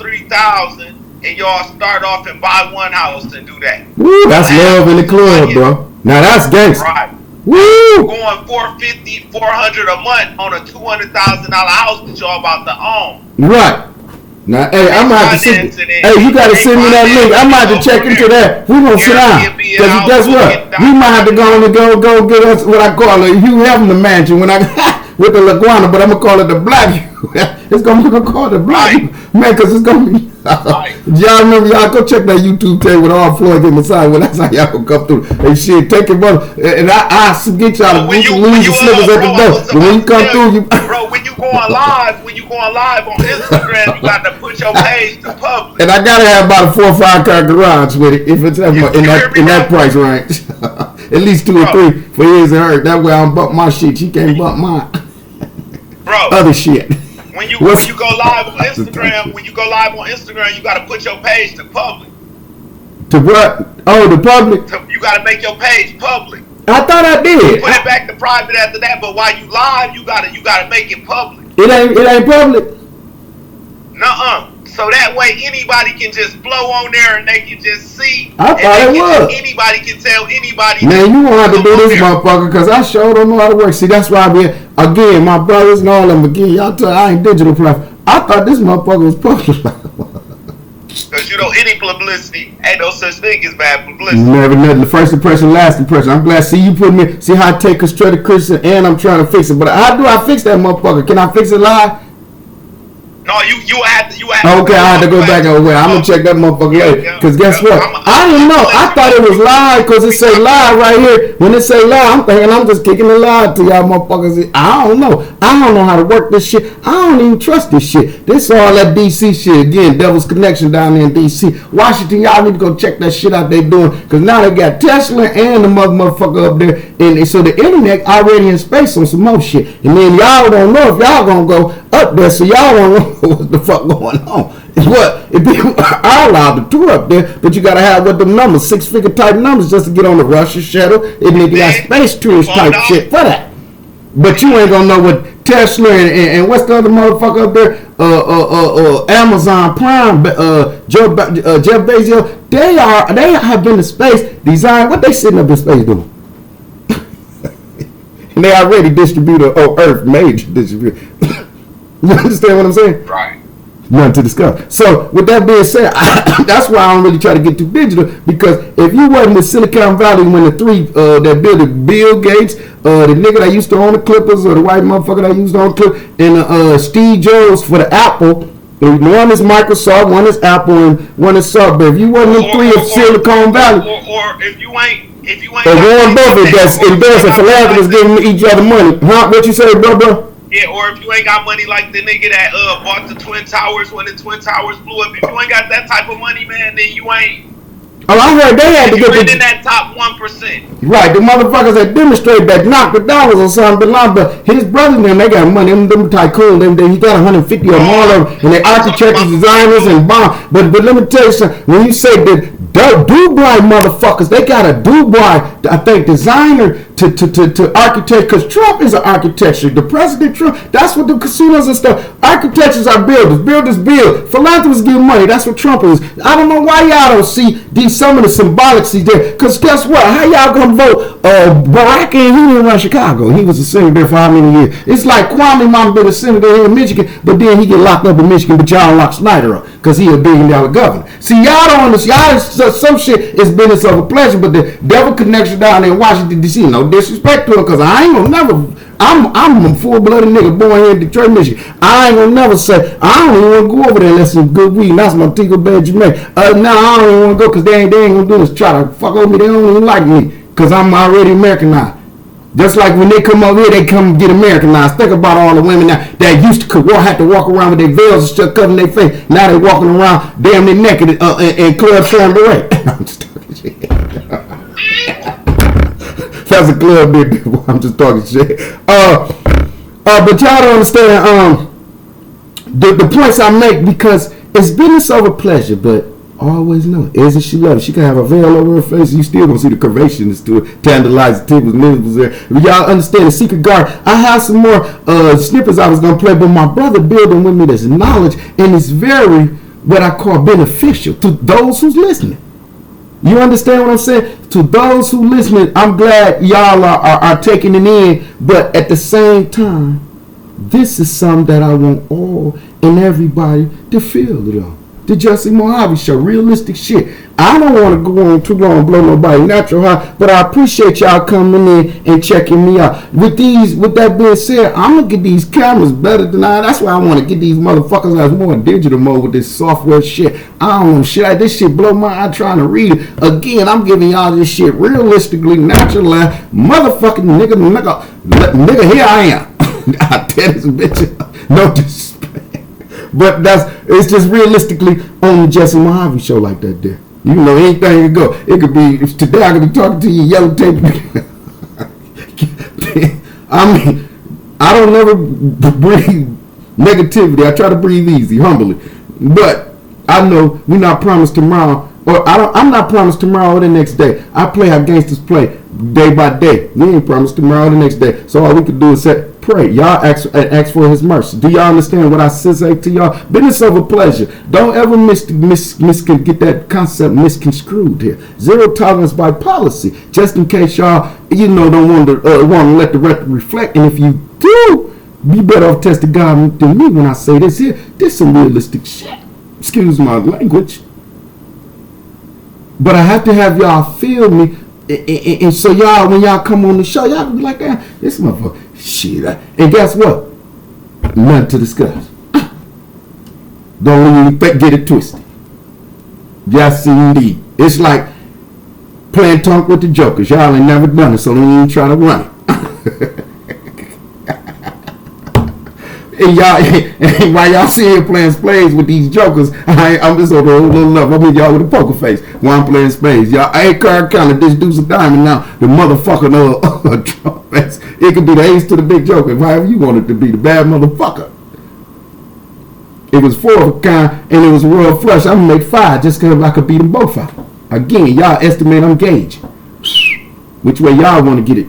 and y'all start off and buy one house and do that. Woo, that's love in the club, bro. Now that's gangster. Right. Woo! Going $450, $400 a month on a $200,000 house that y'all about to own. Right. Now, hey, I'm gonna have to send. Hey, you gotta send me that link. I'm gonna have to check into that. We gonna sit down. Because guess what? We might have to go get us what I call it. You having the mansion when I with the Laguana, but I'm gonna call it the black. It's gonna call it the black man, because it's gonna be. Y'all remember, y'all go check that YouTube tape with all Floyd getting inside. Well, that's how y'all gonna come through. Hey, shit, take it, brother. And I get y'all to lose your slippers at the door. But when you come through, bro, when you going live on Instagram, you got to put your page to public. And I gotta have about a 4 or 5 car garage with it if it's in that price range. At least 2 or 3 for his and her. That way I don't bump my shit. She can't bump mine. Bro, other shit. When you go live on Instagram, you gotta put your page to public. To what? Oh, the public. You gotta make your page public. I thought I did. Put it back to private after that, but while you live, you gotta make it public. It ain't public. Nuh-uh. So that way anybody can just flow on there and they can just see. I thought it was. Anybody can tell anybody. Man, you won't have to do this, motherfucker, because I sure don't know how to work. See, that's why again, my brothers and all of them, again, y'all tell I ain't digital platform. I thought this motherfucker was public. Because you know, any publicity ain't no such thing as bad publicity. Never nothing. The first impression, last impression. I'm glad. See you put me. See how I take constructive criticism, and I'm trying to fix it. But how do I fix that motherfucker? Can I fix it live? No, you had to. Okay, I had to go back over. I'm gonna check that motherfucker later. Cause guess what? I didn't know. I thought it was live because it say live right here. When it say live, I'm thinking I'm just kicking it live to y'all motherfuckers. I don't know. I don't know how to work this shit. I don't even trust this shit. This all that DC shit again. Devil's Connection down there in DC. Washington, y'all need to go check that shit out they doing. Cause now they got Tesla and the motherfucker up there, and so the internet already in space on some more shit. And then y'all don't know if y'all gonna go up there, so y'all don't know what the fuck going on. What? If people are allowed to tour up there, but you gotta have what the numbers, 6-figure type numbers, just to get on the Russia shuttle. And then you got space tourist type shit for that. But you ain't gonna know what Tesla and what's the other motherfucker up there? Amazon Prime, Jeff Bezos. They have been to space, design. What they sitting up in space doing? And they already distributed Earth major distributor. You understand what I'm saying? Right. Nothing to discuss. So with that being said, that's why I don't really try to get too digital, because if you wasn't in Silicon Valley when the three that built it, Bill Gates, the nigga that used to own the Clippers, or the white motherfucker that used to own the Clippers, and Steve Jobs for the Apple. One is Microsoft, one is Apple, and one is Sub. But if you wasn't in three of Silicon Valley, or if you ain't Warren Buffett that's endorsing philanthropists giving each other money. Huh? What you say, bro? Yeah, or if you ain't got money like the nigga that bought the Twin Towers when the Twin Towers blew up, if you ain't got that type of money, man, then you ain't. Oh, I heard they had to get in that top 1%. Right, the motherfuckers that demonstrate that knocked the dollars or something. But his brothers, man, they got money. Them tycoon, he got 150 or more of them, and they architects, designers, and bomb. But let me tell you something. When you say that Dubai motherfuckers, they got a Dubai, I think, designer to architect, because Trump is an architecture. The President Trump, that's what the casinos and stuff. Architectures are builders. Builders build. Philanthropists give money. That's what Trump is. I don't know why y'all don't see some of the symbolics there. Because guess what? How y'all gonna vote Barack, and he didn't run Chicago. He was a senator there for how many years? It's like Kwame Mama been a senator here in Michigan, but then he get locked up in Michigan, but y'all lock Snyder up because he a $1 billion governor. See, y'all don't understand. Some shit is business over pleasure, but the devil connection down there in Washington, D.C., no disrespect to him, because I ain't gonna never. I'm a full-blooded nigga born here in Detroit, Michigan. I ain't gonna never say I don't even want to go over there unless it's good weed. And that's my Tinker Benjamin. Now I don't even want to go because they ain't gonna do this. Try to fuck over me. They don't even like me because I'm already Americanized. Just like when they come over here, they come get Americanized. Think about all the women now that used to have to walk around with their veils and stuff covering their face. Now they walking around damn near naked in Club Chambray. I'm just talking shit. That's a club bit. I'm just talking shit. But y'all don't understand the points I make, because it's business over pleasure, but always know, isn't she love it? She can have a veil over her face, you still gonna see the curvations to it, tantalize the tipples, nipples there. But y'all understand the secret guard. I have some more snippets I was gonna play, but my brother building with me this knowledge, and it's very what I call beneficial to those who's listening. You understand what I'm saying? To those who listening, I'm glad y'all are taking it in, but at the same time, this is something that I want all and everybody to feel it on. The JesseMohaveShow, realistic shit. I don't want to go on too long and blow nobody natural high, but I appreciate y'all coming in and checking me out. With that being said, I'm gonna get these cameras better than that's why I want to get these motherfuckers out more digital mode with this software shit. I don't know shit. This shit blow my eye trying to read it. Again, I'm giving y'all this shit realistically, natural, motherfucking nigga, here I am. I tell this bitch, no disrespect. But it's just realistically on the JesseMohaveShow like that there. You know, anything can go. It could be, if today I could be talking to you yellow tape. I mean, I don't never breathe negativity. I try to breathe easy, humbly. But I know we're not promised tomorrow, or I'm not promised tomorrow or the next day. I play how gangsters play day by day. We ain't promised tomorrow or the next day. So all we can do is pray. Y'all ask for his mercy. Do y'all understand what I say to y'all? Business over pleasure. Don't ever get that concept misconstrued here. Zero tolerance by policy. Just in case y'all, don't want to let the record reflect. And if you do, be better off testing God than me when I say this here. This some realistic shit. Excuse my language. But I have to have y'all feel me. And so y'all, when y'all come on the show, y'all be like, this motherfucker, shit. And guess what? Nothing to discuss. Don't even get it twisted. Yes, indeed. It's like playing talk with the jokers. Y'all ain't never done it, so don't even try to run it. And y'all, while y'all see here playing spades with these jokers, I'm just on a little level. I'm with y'all with a poker face while I'm playing spades. Y'all, I ain't card counter. This deuce a diamond now. The motherfucker trump face. It could be the ace to the big joker, however you want it to be. The bad motherfucker. It was 4 of a kind, and it was a royal flush. I'm gonna make 5 just because I could beat them both out. Again, y'all estimate I'm gauging. Which way y'all want to get it?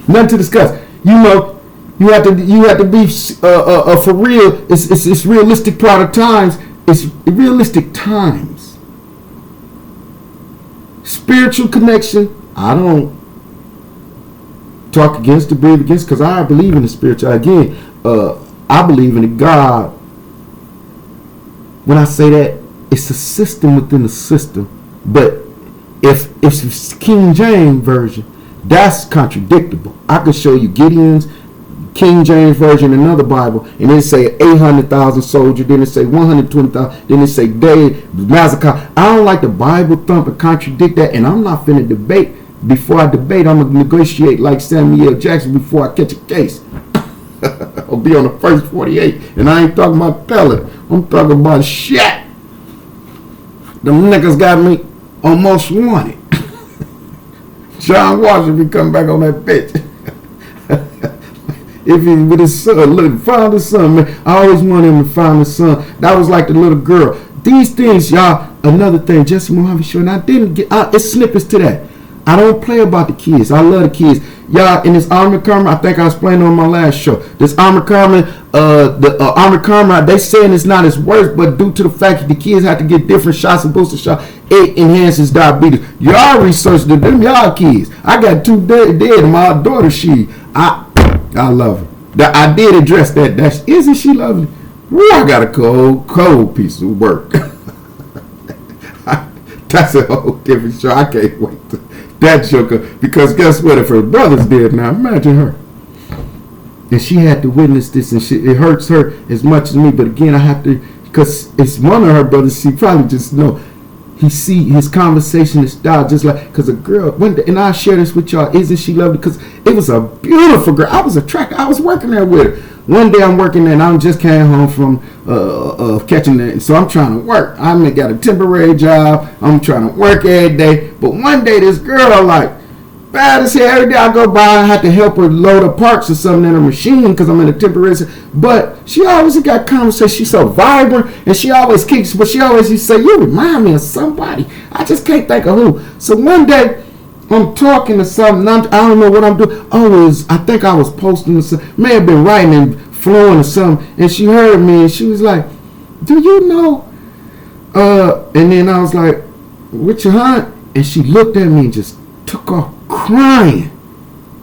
Nothing to discuss. You know. You have to be for real. It's realistic part of times. It's realistic times. Spiritual connection. I don't talk against to breathe against because I believe in the spiritual. Again, I believe in a God. When I say that, it's a system within the system. But if it's King James version, that's contradictable. I could show you Gideon's King James version, another Bible, and then say 800,000 soldiers, then it say 120,000, then it say David, massacre. I don't like the Bible thump and contradict that, and I'm not finna debate. Before I debate, I'm gonna negotiate like Samuel Jackson before I catch a case. I'll be on the first 48, and I ain't talking about telling. I'm talking about shit. Them niggas got me almost wanted. John Washington be coming back on that bitch. If he with his son, look, found his son, man. I always wanted him to find his son. That was like the little girl. These things, y'all, another thing, JesseMohaveShow, and I didn't get, it's snippets to that. I don't play about the kids. I love the kids. Y'all, in this Armored Karma, I think I explained on my last show. This Armored Karma, Armored Karma, they saying it's not as worse, but due to the fact that the kids have to get different shots and booster shots, it enhances diabetes. Y'all research them, y'all kids. I got 2 dead. My daughter, I love her. I did address that. Isn't she lovely? Ooh, I got a cold piece of work. That's a whole different show. I can't wait to that joker, because guess what? If her brother's dead now, imagine her. And she had to witness this, and it hurts her as much as me. But again, I have to, because it's one of her brothers. She probably just know. He see his conversation is style just like, because a girl, one day, and I'll share this with y'all, isn't she lovely? Because it was a beautiful girl. I was attracted. I was working there with her. One day I'm working there, and I just came home from catching it. So I'm trying to work. I got a temporary job. I'm trying to work every day. But one day this girl, like, bad as hell. Every day I go by, I have to help her load up parts or something in her machine because I'm in a temporary. But she always got conversation. She's so vibrant, and she always kicks. But she always used to say, "You remind me of somebody." I just can't think of who. So one day I'm talking to something. I don't know what I'm doing. I think I was posting something. May have been writing and flowing or something. And she heard me, and she was like, "Do you know?" And then I was like, "What you hunt?" And she looked at me and just took off crying.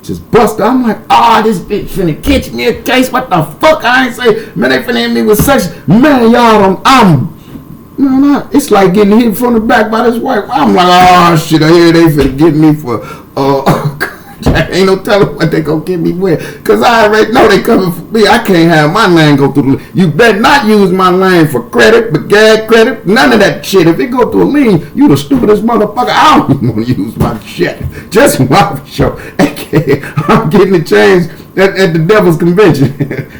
Just busted. I'm like, this bitch finna catch me a case. What the fuck? I ain't say, man, they finna hit me with sex. Man, y'all, it's like getting hit from the back by this white. I'm like, shit, I hear they finna get me for, ain't no telling what they gonna get me with. Cause I already know they coming for me. I can't have my lane go through the, you better not use my lane for credit, but gag credit, none of that shit. If it go through a lane, you the stupidest motherfucker. I don't even want to use my shit. JesseMohaveShow. I'm getting the change at the Devil's Convention.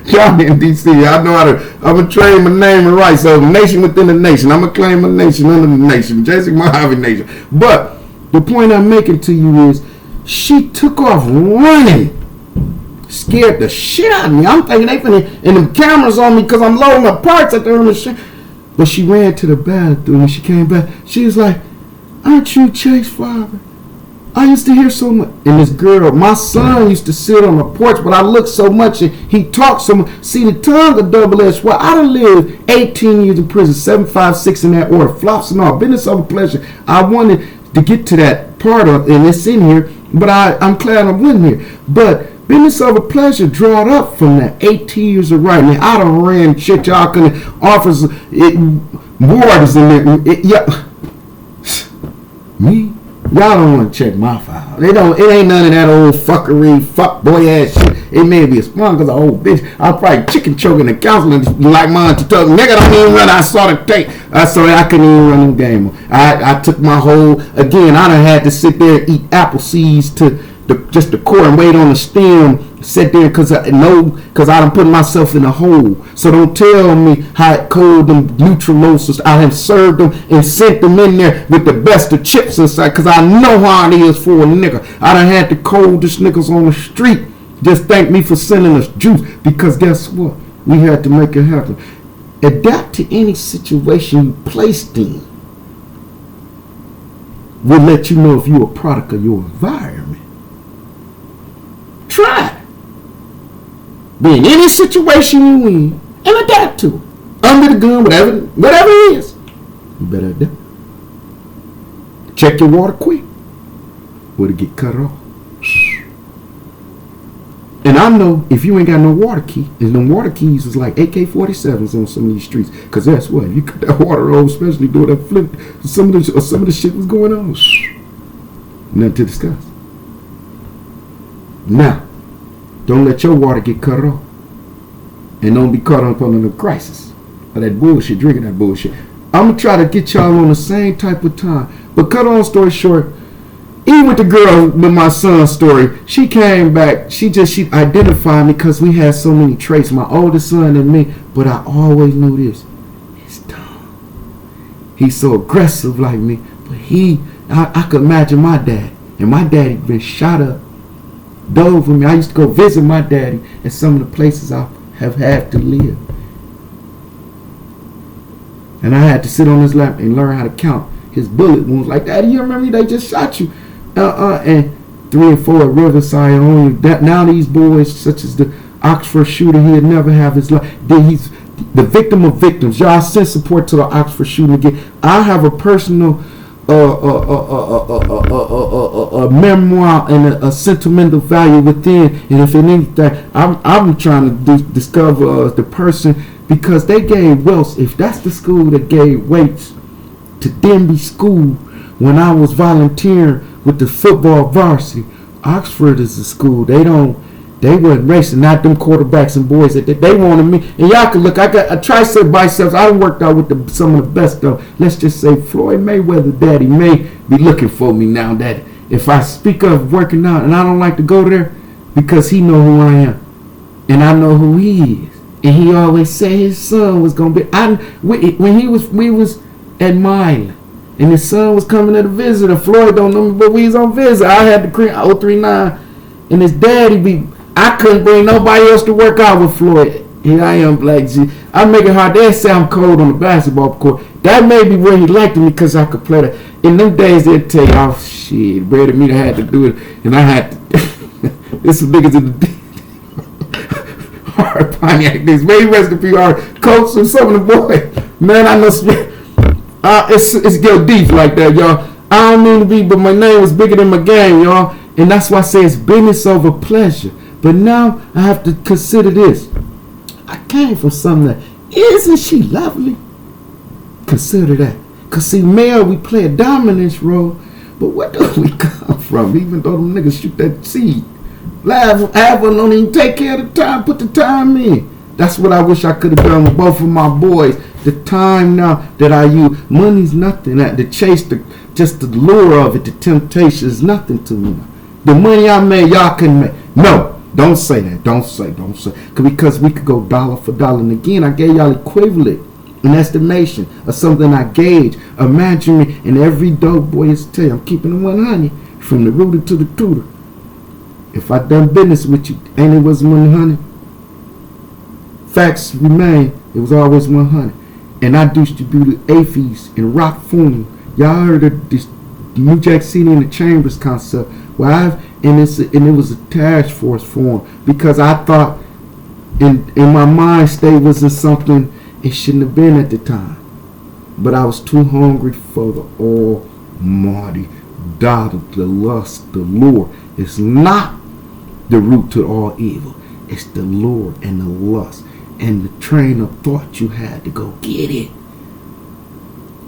Y'all in DC. I know how to, I'm going to train my name and right. So nation within the nation. I'm going to claim a nation under the nation. JesseMohaveNation. But the point I'm making to you is, she took off running. Scared the shit out of me. I'm thinking they finna, and the cameras on me because I'm loading up parts at the machine. But she ran to the bathroom and she came back. She was like, "Aren't you Chase's father? I used to hear so much." And this girl, my son used to sit on the porch, but I looked so much and he talked so much. See, the tongue of double-edged. Well, I done lived 18 years in prison, 7, 5, 6 in that order, flops and all, business over pleasure. I wanted to get to that part of, and it's in here, but I'm glad I'm in here. But business over pleasure drawed up from that 18 years of writing. I done ran shit y'all couldn't, office, warders in there. Yeah. Me? Y'all don't want to check my file. It ain't none of that old fuckery, fuck boy ass shit. It may be a spawn because of old bitch. I'll probably chicken choking the counselor like mine to tell nigga don't even run. I saw the tape. I saw I couldn't even run the game. I took my whole, again, I done had to sit there and eat apple seeds to just the core and wait on the stem. Sit there because I done put myself in a hole. So don't tell me how cold them neutraloses. I have served them and sent them in there with the best of chips inside because I know how it is for a nigga. I done had the coldest niggas on the street just thank me for sending us juice because guess what? We had to make it happen. Adapt to any situation you placed in. We'll let you know if you're a product of your environment. Try it. Be in any situation you in and adapt to it. Under the gun, whatever it is. You better adapt. Check your water quick. Or it get cut off. And I know if you ain't got no water key, and them water keys is like AK-47s on some of these streets. Cause that's what you cut that water on, especially doing that flip. Some of the shit was going on. Nothing to discuss. Now, don't let your water get cut off. And don't be caught up under the crisis. Or that bullshit, drinking that bullshit. I'm going to try to get y'all on the same type of time. But cut on story short, even with the girl with my son's story, she came back. She identified me because we had so many traits. My oldest son and me. But I always knew this. He's dumb. He's so aggressive like me. But I could imagine my dad. And my daddy been shot up. Dove with me. I used to go visit my daddy at some of the places I have had to live. And I had to sit on his lap and learn how to count his bullet wounds. Like, Daddy, you remember they just shot you? And 3 and 4 at Riverside. Only that now these boys, such as the Oxford shooter, he'll never have his life. He's the victim of victims. Y'all send support to the Oxford shooting again. I have a personal a memoir and a sentimental value within, and if anything, I'm trying to discover the person because they gave Wells. If that's the school that gave weights to Denby School when I was volunteering with the football varsity, Oxford is the school. They weren't racing, not them quarterbacks and boys that they wanted me. And y'all can look, I got a tricep biceps. I done worked out with some of the best though. Let's just say Floyd Mayweather daddy may be looking for me now that if I speak of working out and I don't like to go there because he know who I am. And I know who he is. And he always said his son was going to be, we was at Milan. And his son was coming to the visit. Floyd don't know me, but we was on visit. I had the 039 and his daddy I couldn't bring nobody else to work out with Floyd. Here I am, Black G. I make it hard. They say I'm cold on the basketball court. That may be where he liked me because I could play that. In them days, they'd tell you, oh, shit, Brady me, I had to do it. And I had to. This some niggas in the hard Pontiac days. May rest in peace, our coach and some of the boys. Man, I know it's get deep like that, y'all. I don't mean to be, but my name was bigger than my game, y'all. And that's why I say it's business over pleasure. But now I have to consider this. I came from something that, isn't she lovely? Consider that. Because see, male, we play a dominance role. But where do we come from? Even though them niggas shoot that seed. Avon don't even take care of the time, put the time in. That's what I wish I could have done with both of my boys. The time now that I use. Money's nothing. The chase, just the lure of it, the temptation is nothing to me. The money I made, y'all couldn't make. No. Don't say that. Don't say. Because we could go dollar for dollar. And again, I gave y'all equivalent, an estimation of something I gauge. Imagine me, and every dope boy is tell you, I'm keeping it 100 from the rooter to the tutor. If I done business with you, and it was 100. Facts remain, it was always 100. And I distributed AFEs in rock form. Y'all heard of this New Jack City in the Chambers concept. Well, and it was a task force form because I thought in my mind state was in something it shouldn't have been at the time. But I was too hungry for the almighty dollar, the lust, the lure. It's not the root to all evil. It's the lure and the lust and the train of thought you had to go get it.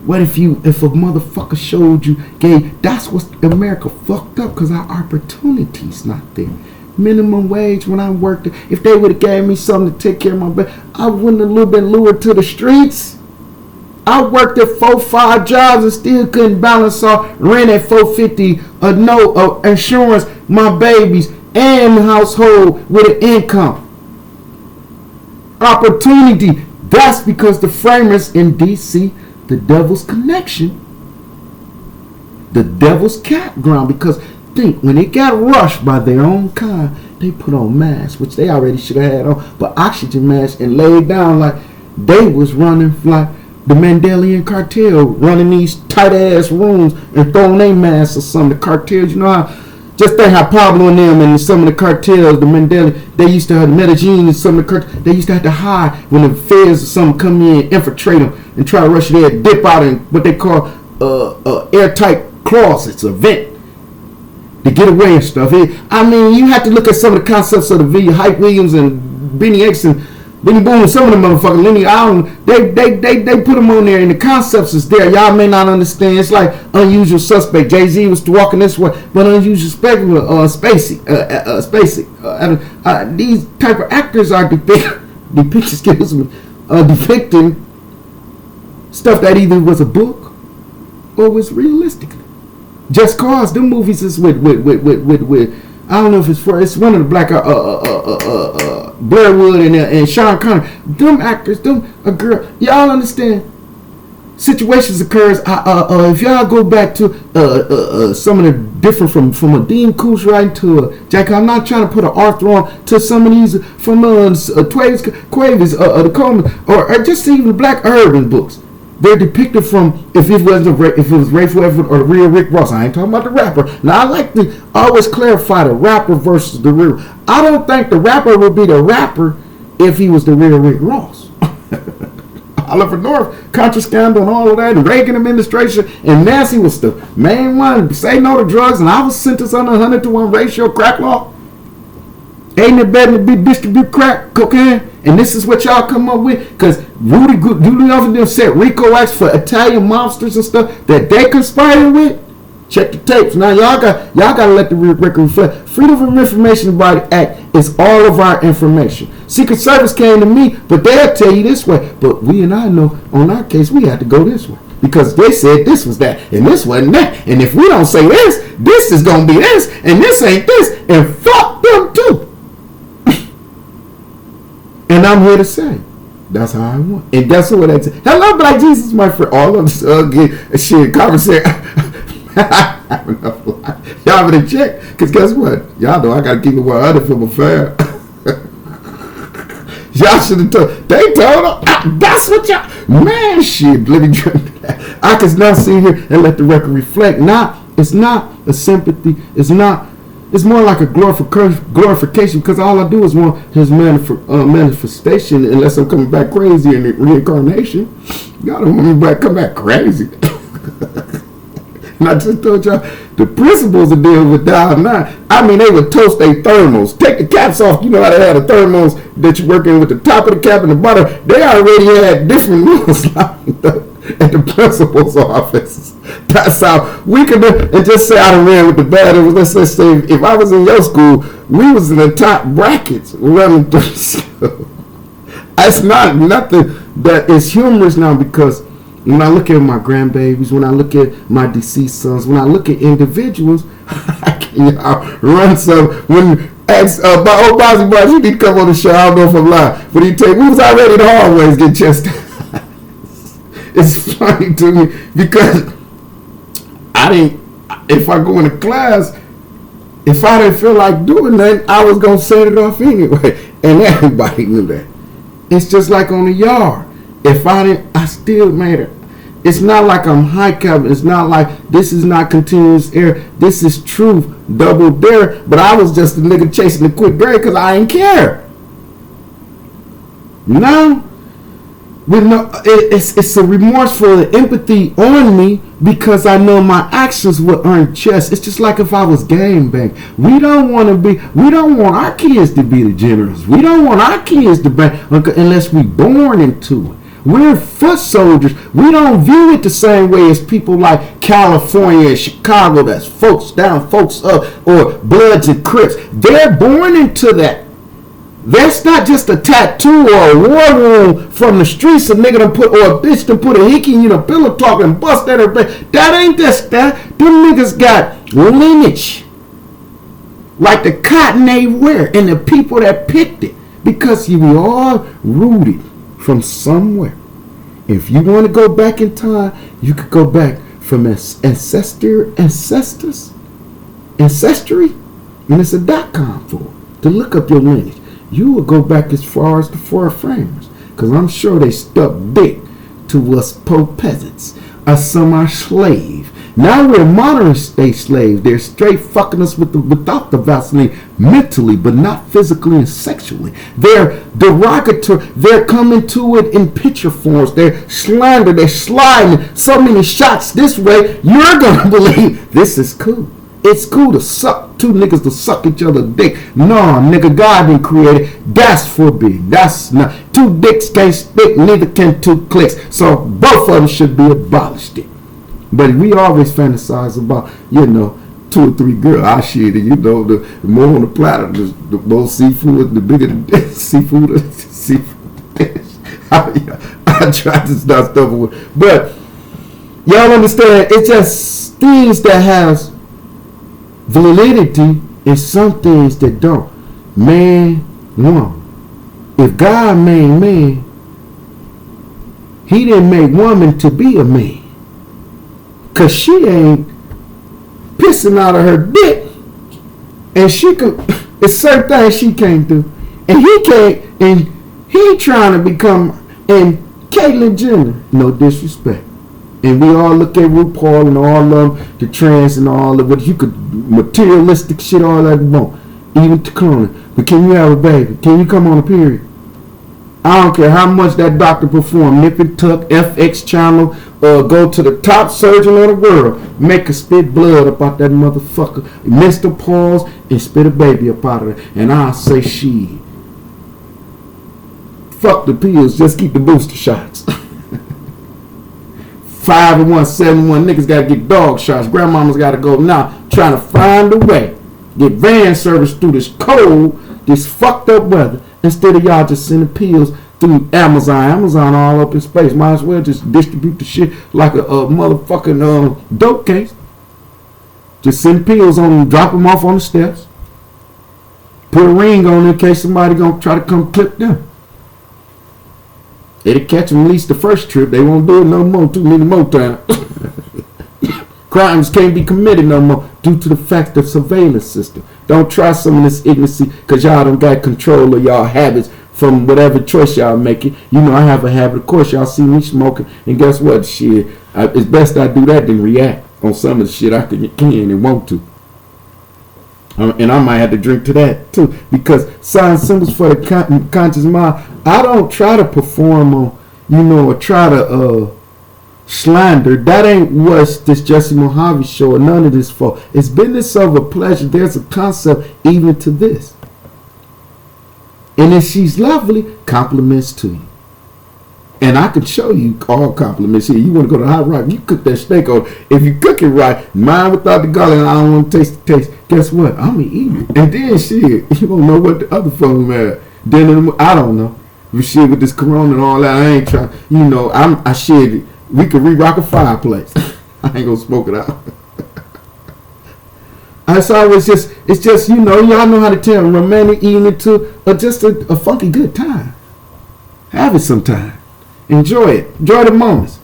What if a motherfucker showed you gay? That's what America fucked up, because our opportunity's not there. Minimum wage when I worked, if they would have gave me something to take care of my baby, I wouldn't have been lured to the streets. I worked at 4-5 jobs and still couldn't balance off rent at $450, insurance, my babies, and the household with an income. Opportunity. That's because the framers in DC, the devil's connection, the devil's campground. Because think, when they got rushed by their own kind, they put on masks, which they already should have had on, but oxygen masks, and laid down like they was running like the Mandela cartel, running these tight ass rooms and throwing their masks or something. The cartels, you know how, just think how Pablo and them and some of the cartels, the Mandela, they used to have Medellin and some of the cartels, they used to have to hide when the feds or something come in, infiltrate them and try to rush there, dip out in what they call airtight closets, a vent, to get away and stuff. I mean, you have to look at some of the concepts of the video. Hype Williams and Benny X and Benny Boone, some of them motherfuckers, Lenny Allen, they put them on there, and the concepts is there. Y'all may not understand. It's like Unusual Suspect. Jay-Z was walking this way, but Unusual Suspect was Spacey. These type of actors are depicting stuff that either was a book or was realistic. Just Cause, them movies is with I don't know if it's one of the black Blair Wood and Sean Connery. Them actors, a girl. Y'all understand? Situations occurs. If y'all go back to some of the different from a Dean Koontz writing to a Jack, I'm not trying to put an Arthur on to some of these from Quavis, the Coleman, or just even the Black Urban books. They're depicted from if it was Rayful Everett or the real Rick Ross. I ain't talking about the rapper. Now I like to always clarify the rapper versus the real. I don't think the rapper would be the rapper if he was the real Rick Ross. Oliver North, Contra scandal and all of that, and Reagan administration, and Nancy was the main one. Say no to drugs, and I was sentenced under 100-to-1 ratio crack law. Ain't it better to distribute crack, cocaine? And this is what y'all come up with, because Rudy Giuliani said RICO acts for Italian mobsters and stuff that they conspired with. Check the tapes. Now y'all got to let the record reflect. Freedom of Information Body Act is all of our information. Secret Service came to me, but they'll tell you this way. But we and I know on our case we had to go this way, because they said this was that and this wasn't that. And if we don't say this is gonna be this, and this ain't this, and fuck them too. And I'm here to say, that's how I want. And that's what I say. Hello, Black Jesus, my friend. All of this shit, conversation. I have enough life. Y'all better check. Because guess what? Y'all know I got to keep it 100 for my fam. Y'all should have told. They told them. That's what y'all. Man, shit. Let me drink that. I can now sit here and let the record reflect. It's not a sympathy. It's more like a glorification, because all I do is want his manifestation, unless I'm coming back crazy in the reincarnation. Y'all don't want me come back crazy. And I just told y'all the principles of dealing with Dial 9. I mean, they would toast their thermals. Take the caps off. You know how they had the thermals that you're working with the top of the cap and the bottom. They already had different rules lined up at the principal's office. That's how we could do, and just say I done ran with the bad. Let's say if I was in your school, we was in the top brackets running through school. That's not nothing that is humorous now, because when I look at my grandbabies, when I look at my deceased sons, when I look at individuals, I can run some. When ask old Bozzy Boss, you need to come on the show. I don't know if I'm lying, but he tell you we was already in the hallways getting chastised. It's funny to me because if I go into class, if I didn't feel like doing that, I was going to set it off anyway. And everybody knew that. It's just like on the yard. If I didn't, I still made it. It's not like I'm high cap. It's not like this is not continuous air. This is truth, double dare. But I was just a nigga chasing the quick grade because I ain't care. Now, it's a remorseful empathy on me, because I know my actions will earn chest. It's just like if I was gangbang. We don't want our kids to be the generals. We don't want our kids to bang unless we born into it. We're foot soldiers. We don't view it the same way as people like California and Chicago. That's folks down, folks up, or Bloods and Crips. They're born into that. That's not just a tattoo or a war wound from the streets. A nigga done put, or a bitch done put a hickey in a pillow talk and bust at her back. That ain't that. Them niggas got lineage. Like the cotton they wear and the people that picked it. Because we all rooted from somewhere. If you want to go back in time, you could go back from ancestry, and it's a .com for it, to look up your lineage. You will go back as far as the four framers, because I'm sure they stuck dick to us poor peasants. Us some are slave. Now we're modern day slaves. They're straight fucking us without the Vaseline, mentally, but not physically and sexually. They're derogatory. They're coming to it in picture forms. They're slander. They're sliding so many shots this way. You're gonna believe this is cool. It's cool to suck two niggas to suck each other's dick. No, nigga, God didn't create it. That's forbidden. That's not. Two dicks can't stick, neither can two clicks. So both of them should be abolished. But we always fantasize about, 2 or 3 girls. I shit, the more on the platter, the more seafood, the bigger the seafood. I try to start stuff with, but y'all understand? It's just things that has validity and some things that don't. Man, woman. If God made man, He didn't make woman to be a man. Cause she ain't pissing out of her dick. And she could, it's certain things she can't do. And he can't, and he trying to become, and Caitlyn Jenner, no disrespect. And we all look at RuPaul and all of the trans and all of what you could, materialistic shit, all that you want. Even to cloning. But can you have a baby? Can you come on a period? I don't care how much that doctor perform, nip and tuck, FX channel, go to the top surgeon of the world, make her spit blood up out that motherfucker, miss the pause, and spit a baby up out of it. And I'll say she. Fuck the pills, just keep the booster shots. 5-1, 7-1, niggas gotta get dog shots. Grandmama's gotta go now, trying to find a way. Get van service through this cold, this fucked up weather. Instead of y'all just sending pills through Amazon all up in space. Might as well just distribute the shit like a motherfucking dope case. Just send pills on them, drop them off on the steps. Put a ring on in case somebody gonna try to come clip them. It'll catch them at least the first trip. They won't do it no more, too many more times. Crimes can't be committed no more due to the fact of surveillance system. Don't try some of this ignorancy because y'all don't got control of y'all habits from whatever choice y'all making. I have a habit. Of course, y'all see me smoking. And guess what? Shit, it's best I do that than react on some of the shit I can and want to. And I might have to drink to that too. Because signs symbols for the conscious mind, I don't try to perform on, or try to slander. That ain't what's this Jesse Mohave show or none of this for. It's business over pleasure. There's a concept even to this. And if she's lovely, compliments to you. And I can show you all compliments here. You want to go to Hot Rock, you cook that steak on. If you cook it right, mine without the garlic, I don't want to taste the taste. Guess what? I'm going to eat it. And then shit, you don't know what the other phone had. Then I don't know. But shit, with this corona and all that, I ain't trying. I shit. We could re-rock a fireplace. I ain't gonna smoke it out. It's always just, y'all know how to tell romantic evening to just a funky good time. Have it sometime. Enjoy it. Enjoy the moments.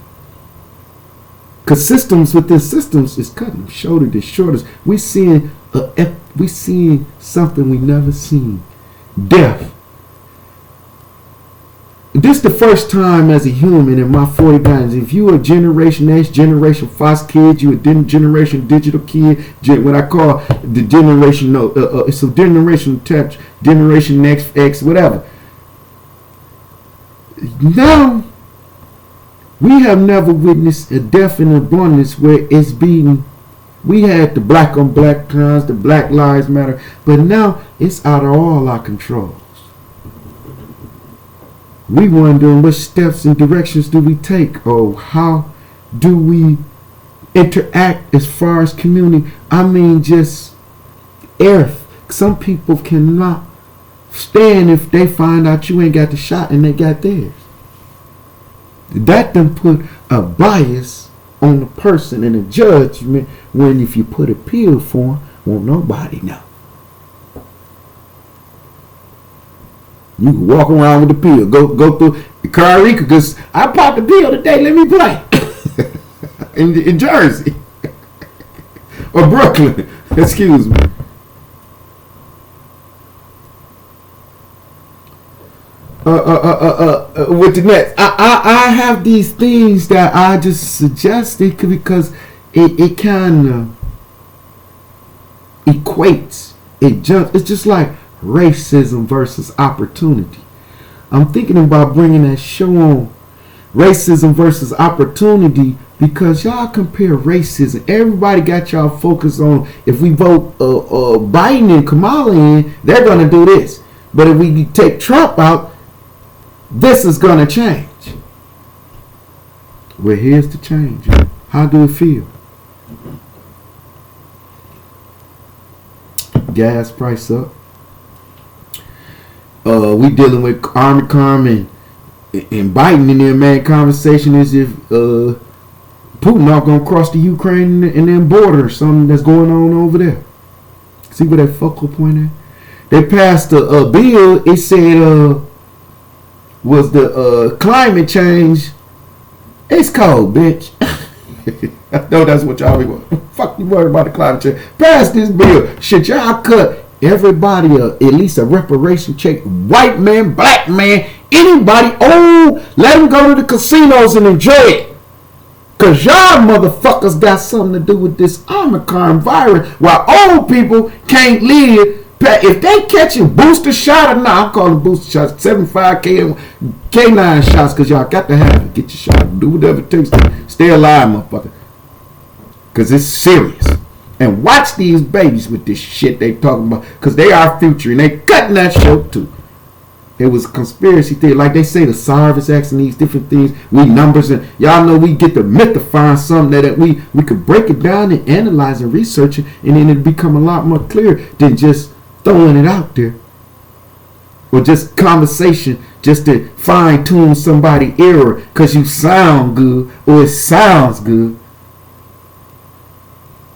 Because systems within systems is cutting shoulder to shoulders. We seeing something we never seen. Death. This the first time as a human in my 40 times. If you a Generation X, Generation Fox kid, you a Generation Digital kid, what I call the Generation, it's a Generation Touch, Generation X, whatever. Now, we have never witnessed a death in abundance where it's being, we had the black on black crimes, the Black Lives Matter, but now it's out of all our controls. We wondering what steps and directions do we take, or how do we interact as far as community. I mean, just some people cannot stand if they find out you ain't got the shot and they got theirs. That done put a bias on the person and a judgment when if you put a pill for them, won't nobody know. You can walk around with the pill. Go through the Carica because I popped the pill today. Let me play. in Jersey. Or Brooklyn. Excuse me. With the next, I have these things that I just suggested because it kind of equates. It's just like racism versus opportunity. I'm thinking about bringing that show on racism versus opportunity because y'all compare racism. Everybody got y'all focused on if we vote Biden and Kamala in, they're gonna do this. But if we take Trump out, this is gonna change. Well, here's the change. How do it feel? Gas price up. We dealing with Army Carmen and Biden in there, man. Conversation is if Putin not gonna cross the Ukraine and then border or something that's going on over there. See where that focal point is? They passed a bill. It said was the climate change. It's cold, bitch. I know that's what y'all be worried. Fuck you worried about the climate change. Pass this bill. Shit, y'all cut everybody at least a reparation check. White man, black man, anybody old, let them go to the casinos and enjoy it. Cause y'all motherfuckers got something to do with this Omicron virus while old people can't live. If they catching booster shot or not, I'm calling booster shots 75 K9 shots because y'all got to have it. Get your shot. Do whatever it takes to stay alive, motherfucker. Because it's serious. And watch these babies with this shit they talking about because they are future and they cutting that show too. It was a conspiracy theory. Like they say the Servies Acts and these different things. We numbers and y'all know we get to mythifying something that we could break it down and analyze and research it and then it become a lot more clear than just throwing it out there. Or just conversation just to fine tune somebody's error because you sound good or it sounds good.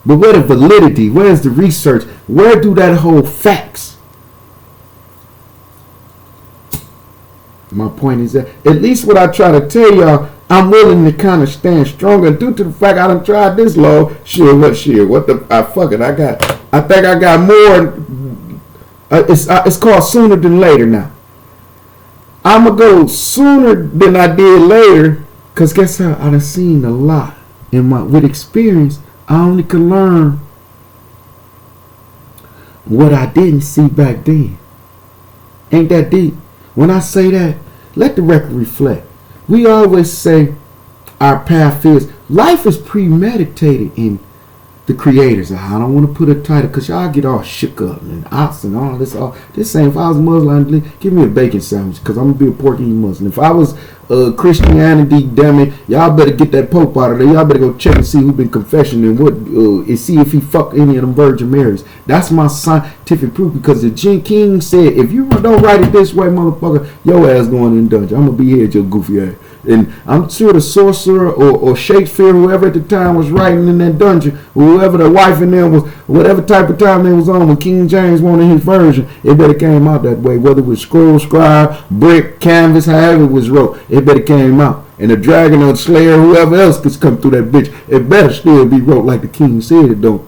But where the validity? Where's the research? Where do that hold facts? My point is that at least what I try to tell y'all, I'm willing to kind of stand stronger due to the fact I done tried this law. What the fuck it. I think I got more. It's called sooner than later now. I'm gonna go sooner than I did later, cause guess how? I done seen a lot with experience. I only can learn what I didn't see back then. Ain't that deep? When I say that, let the record reflect. We always say our path is. Life is premeditated in the creators. I don't want to put a title because y'all get all shook up and ops and all this. This saying if I was Muslim, give me a bacon sandwich because I'm going to be a pork eating Muslim. If I was Christianity, damn it, y'all better get that Pope out of there. Y'all better go check and see who been confessing and what and see if he fucked any of them Virgin Marys. That's my scientific proof because the Jen King said, if you don't write it this way, motherfucker, your ass going in dungeon. I'm going to be here at your goofy ass. And I'm sure the sorcerer or Shakespeare, whoever at the time was writing in that dungeon, whoever the wife in there was, whatever type of time they was on when King James wanted his version, it better came out that way. Whether it was scroll, scribe, brick, canvas, however it was wrote, it better came out. And the dragon or the slayer, whoever else could come through that bitch, it better still be wrote like the king said it don't.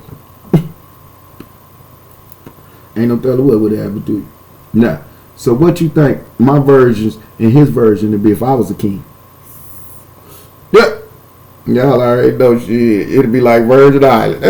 Ain't no telling what would happen to you. Nah. So what you think my versions and his version would be if I was a king? Yep. Y'all already know shit. It'd be like Virgin Island.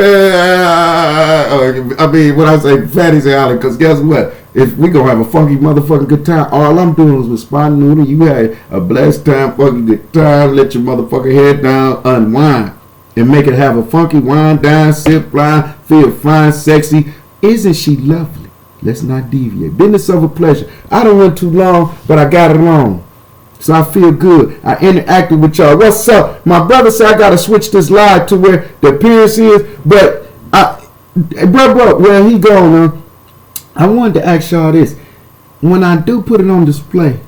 I mean, when I say Fantasy Island, because guess what? If we gonna have a funky motherfucking good time, all I'm doing is with Spot Noodle. You had a blessed time, fucking good time. Let your motherfucking head down, unwind, and make it have a funky wind down, sip, fly, feel fine, sexy. Isn't she lovely? Let's not deviate. Business over pleasure. I don't went too long, but I got it on. So I feel good. I interacted with y'all. What's up? My brother said I gotta switch this live to where the appearance is, but bro, where he going? I wanted to ask y'all this. When I do put it on display,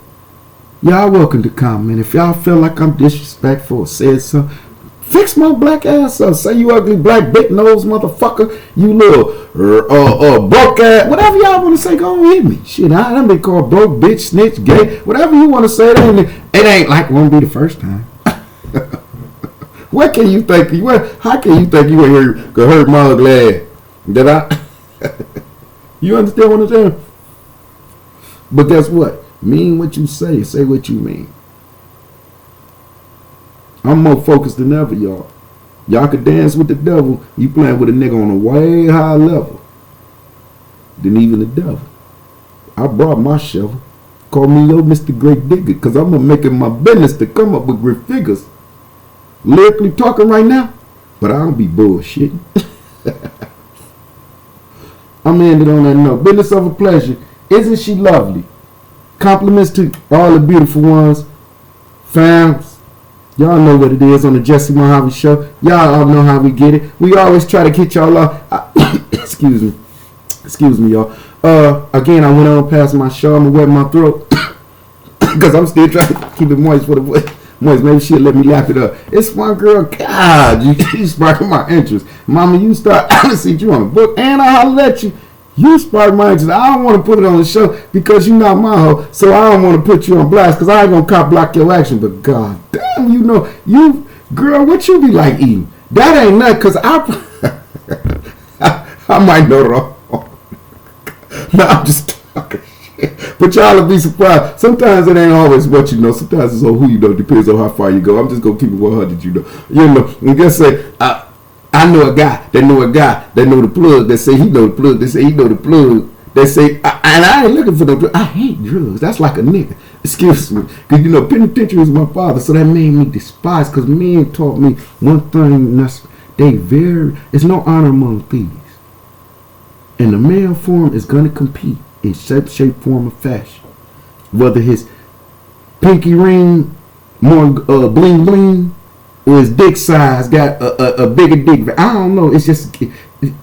y'all welcome to comment. If y'all feel like I'm disrespectful or said something, fix my black ass up. Say you ugly black big nose motherfucker. You little broke ass. Whatever y'all want to say, go on hit me. Shit, I done been called broke, bitch, snitch, gay. Whatever you want to say, it ain't like it won't be the first time. What can you think? How can you think you could hurt my ugly ass? Did I? You understand what I'm saying? But guess what? Mean what you say. Say what you mean. I'm more focused than ever, y'all. Y'all could dance with the devil. You playing with a nigga on a way higher level than even the devil. I brought my shovel. Call me yo Mr. Great Digger, because I'm going to make it my business to come up with great figures. Lyrically talking right now, but I don't be bullshitting. I'm ending on that note. Business of a pleasure. Isn't she lovely? Compliments to all the beautiful ones. Fams. Y'all know what it is on the Jesse Mohave Show. Y'all all know how we get it. We always try to get y'all off. Excuse me, y'all. Again, I went on past my show. I'm gonna wet my throat because I'm still trying to keep it moist for the voice. Moist, maybe she'll let me lap it up. It's my girl. God, you sparking my interest. Mama, you start. I see you on the book, and I holler at you. You spark my interest. I don't want to put it on the show because you're not my hoe, so I don't want to put you on blast because I ain't gonna cop block your action. But god damn, you girl, what you be like eating? That ain't nothing, cause I might know wrong. No, I'm just talking shit. But y'all will be surprised. Sometimes it ain't always what you know. Sometimes it's on who you know. Depends on how far you go. I'm just gonna keep it 100. You know. And just say I know a guy that know the plug. That say he know the plug. They say he know the plug. They say, and I ain't looking for the plug. I hate drugs. That's like a nigga. Excuse me. Because, penitentiary is my father. So that made me despise. Because men taught me one thing. It's no honor among thieves. And the male form is going to compete in shape, form, or fashion. Whether his pinky ring more bling bling, or his dick size got a bigger dick. I don't know. It's just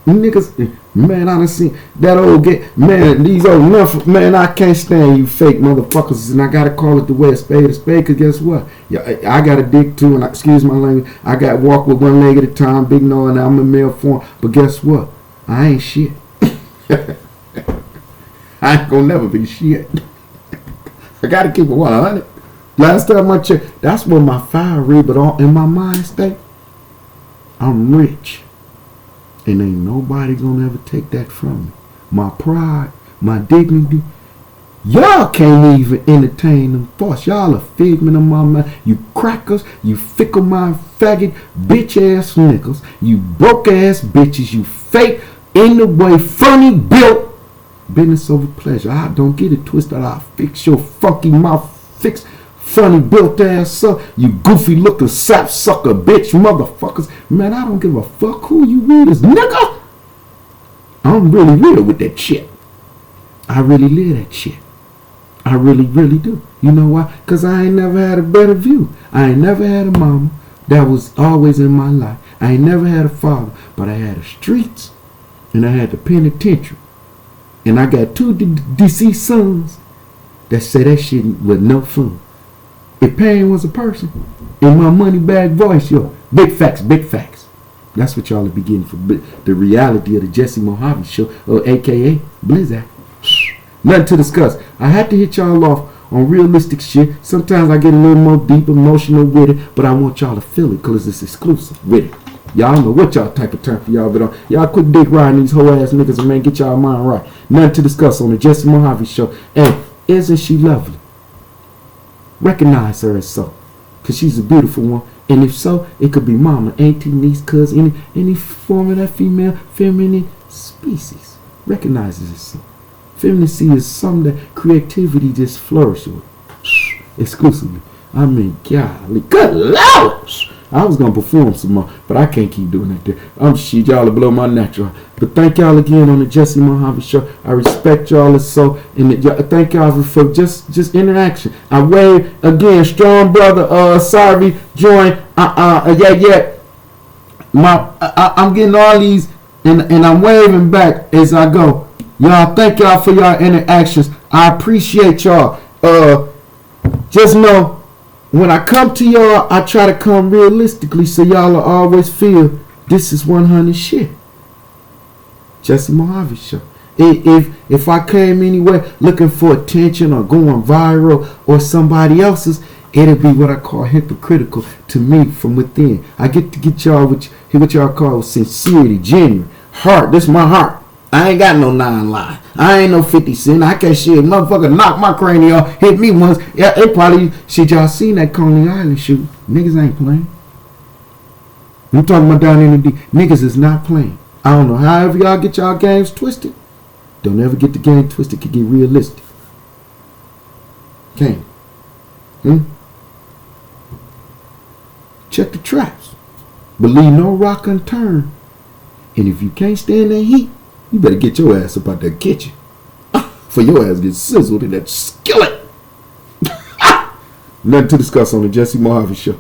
niggas. Man, I done seen that old get. Man, these old enough. Man, I can't stand you fake motherfuckers. And I gotta call it the way a spade is spade. Cause guess what? Yeah, I got a dick too. And excuse my language. I got walk with one leg at a time. Big no, and I'm in male form. But guess what? I ain't shit. I ain't gonna never be shit. I gotta keep it 100. Last time I checked, that's what my fire read, but all in my mind state, I'm rich. And ain't nobody gonna ever take that from me. My pride, my dignity, y'all can't even entertain them thoughts. Y'all a figment of my mind. You crackers, you fickle mind faggot, bitch ass niggas, you broke ass bitches, you fake, in the way, funny built. Business over pleasure. I don't get it twisted. I'll fix your funky mouth, fix funny built ass up, you goofy looking sap sucker bitch motherfuckers. Man, I don't give a fuck who you read as nigga. I'm really real with that shit. I really live that shit. I really, really do. You know why? Because I ain't never had a better view. I ain't never had a mama that was always in my life. I ain't never had a father, but I had the streets and I had the penitentiary. And I got two deceased sons that say that shit was no fun. If pain was a person, in my money bag voice, yo, big facts, big facts. That's what y'all are beginning for the reality of the Jesse Mohave Show, or AKA Blizzard. Nothing to discuss. I had to hit y'all off on realistic shit. Sometimes I get a little more deep, emotional with it, but I want y'all to feel it because it's exclusive with it. Y'all don't know what y'all type of turn for y'all, but y'all quit dick riding these whole ass niggas and man, get y'all mind right. Nothing to discuss on the Jesse Mohave Show. And isn't she lovely? Recognize her as so, because she's a beautiful one. And if so, it could be mama, auntie, niece, cousin, any form of that female, feminine species. Recognizes it so. Femininity is something that creativity just flourishes with. Exclusively. I mean, golly, good Lord. I was gonna perform some more, but I can't keep doing that there. Shit, y'all to blow my natural. But thank y'all again on the Jesse Mohave Show. I respect y'all so, and thank y'all for just interaction. I wave again, strong brother, Servies, join, I'm getting all these, and I'm waving back as I go. Y'all, thank y'all for y'all interactions. I appreciate y'all. Just know, when I come to y'all, I try to come realistically so y'all will always feel this is 100 shit. Jesse Mohave Show. If I came anywhere looking for attention or going viral or somebody else's, it'll be what I call hypocritical to me from within. I get to get y'all what y'all call sincerity, genuine, heart. This is my heart. I ain't got no 9 lives. I ain't no 50 Cent. I can't shit. Motherfucker knock my cranium, hit me once. Yeah, it probably, shit, y'all seen that Coney Island shoot. Niggas ain't playing. I'm talking about down in the D. Niggas is not playing. I don't know. However y'all get y'all games twisted, don't ever get the game twisted. Could get realistic. Okay. Check the traps. But leave no rock unturned. And if you can't stand that heat, you better get your ass up out that kitchen. For your ass get sizzled in that skillet. Nothing to discuss on the Jesse Mohave Show.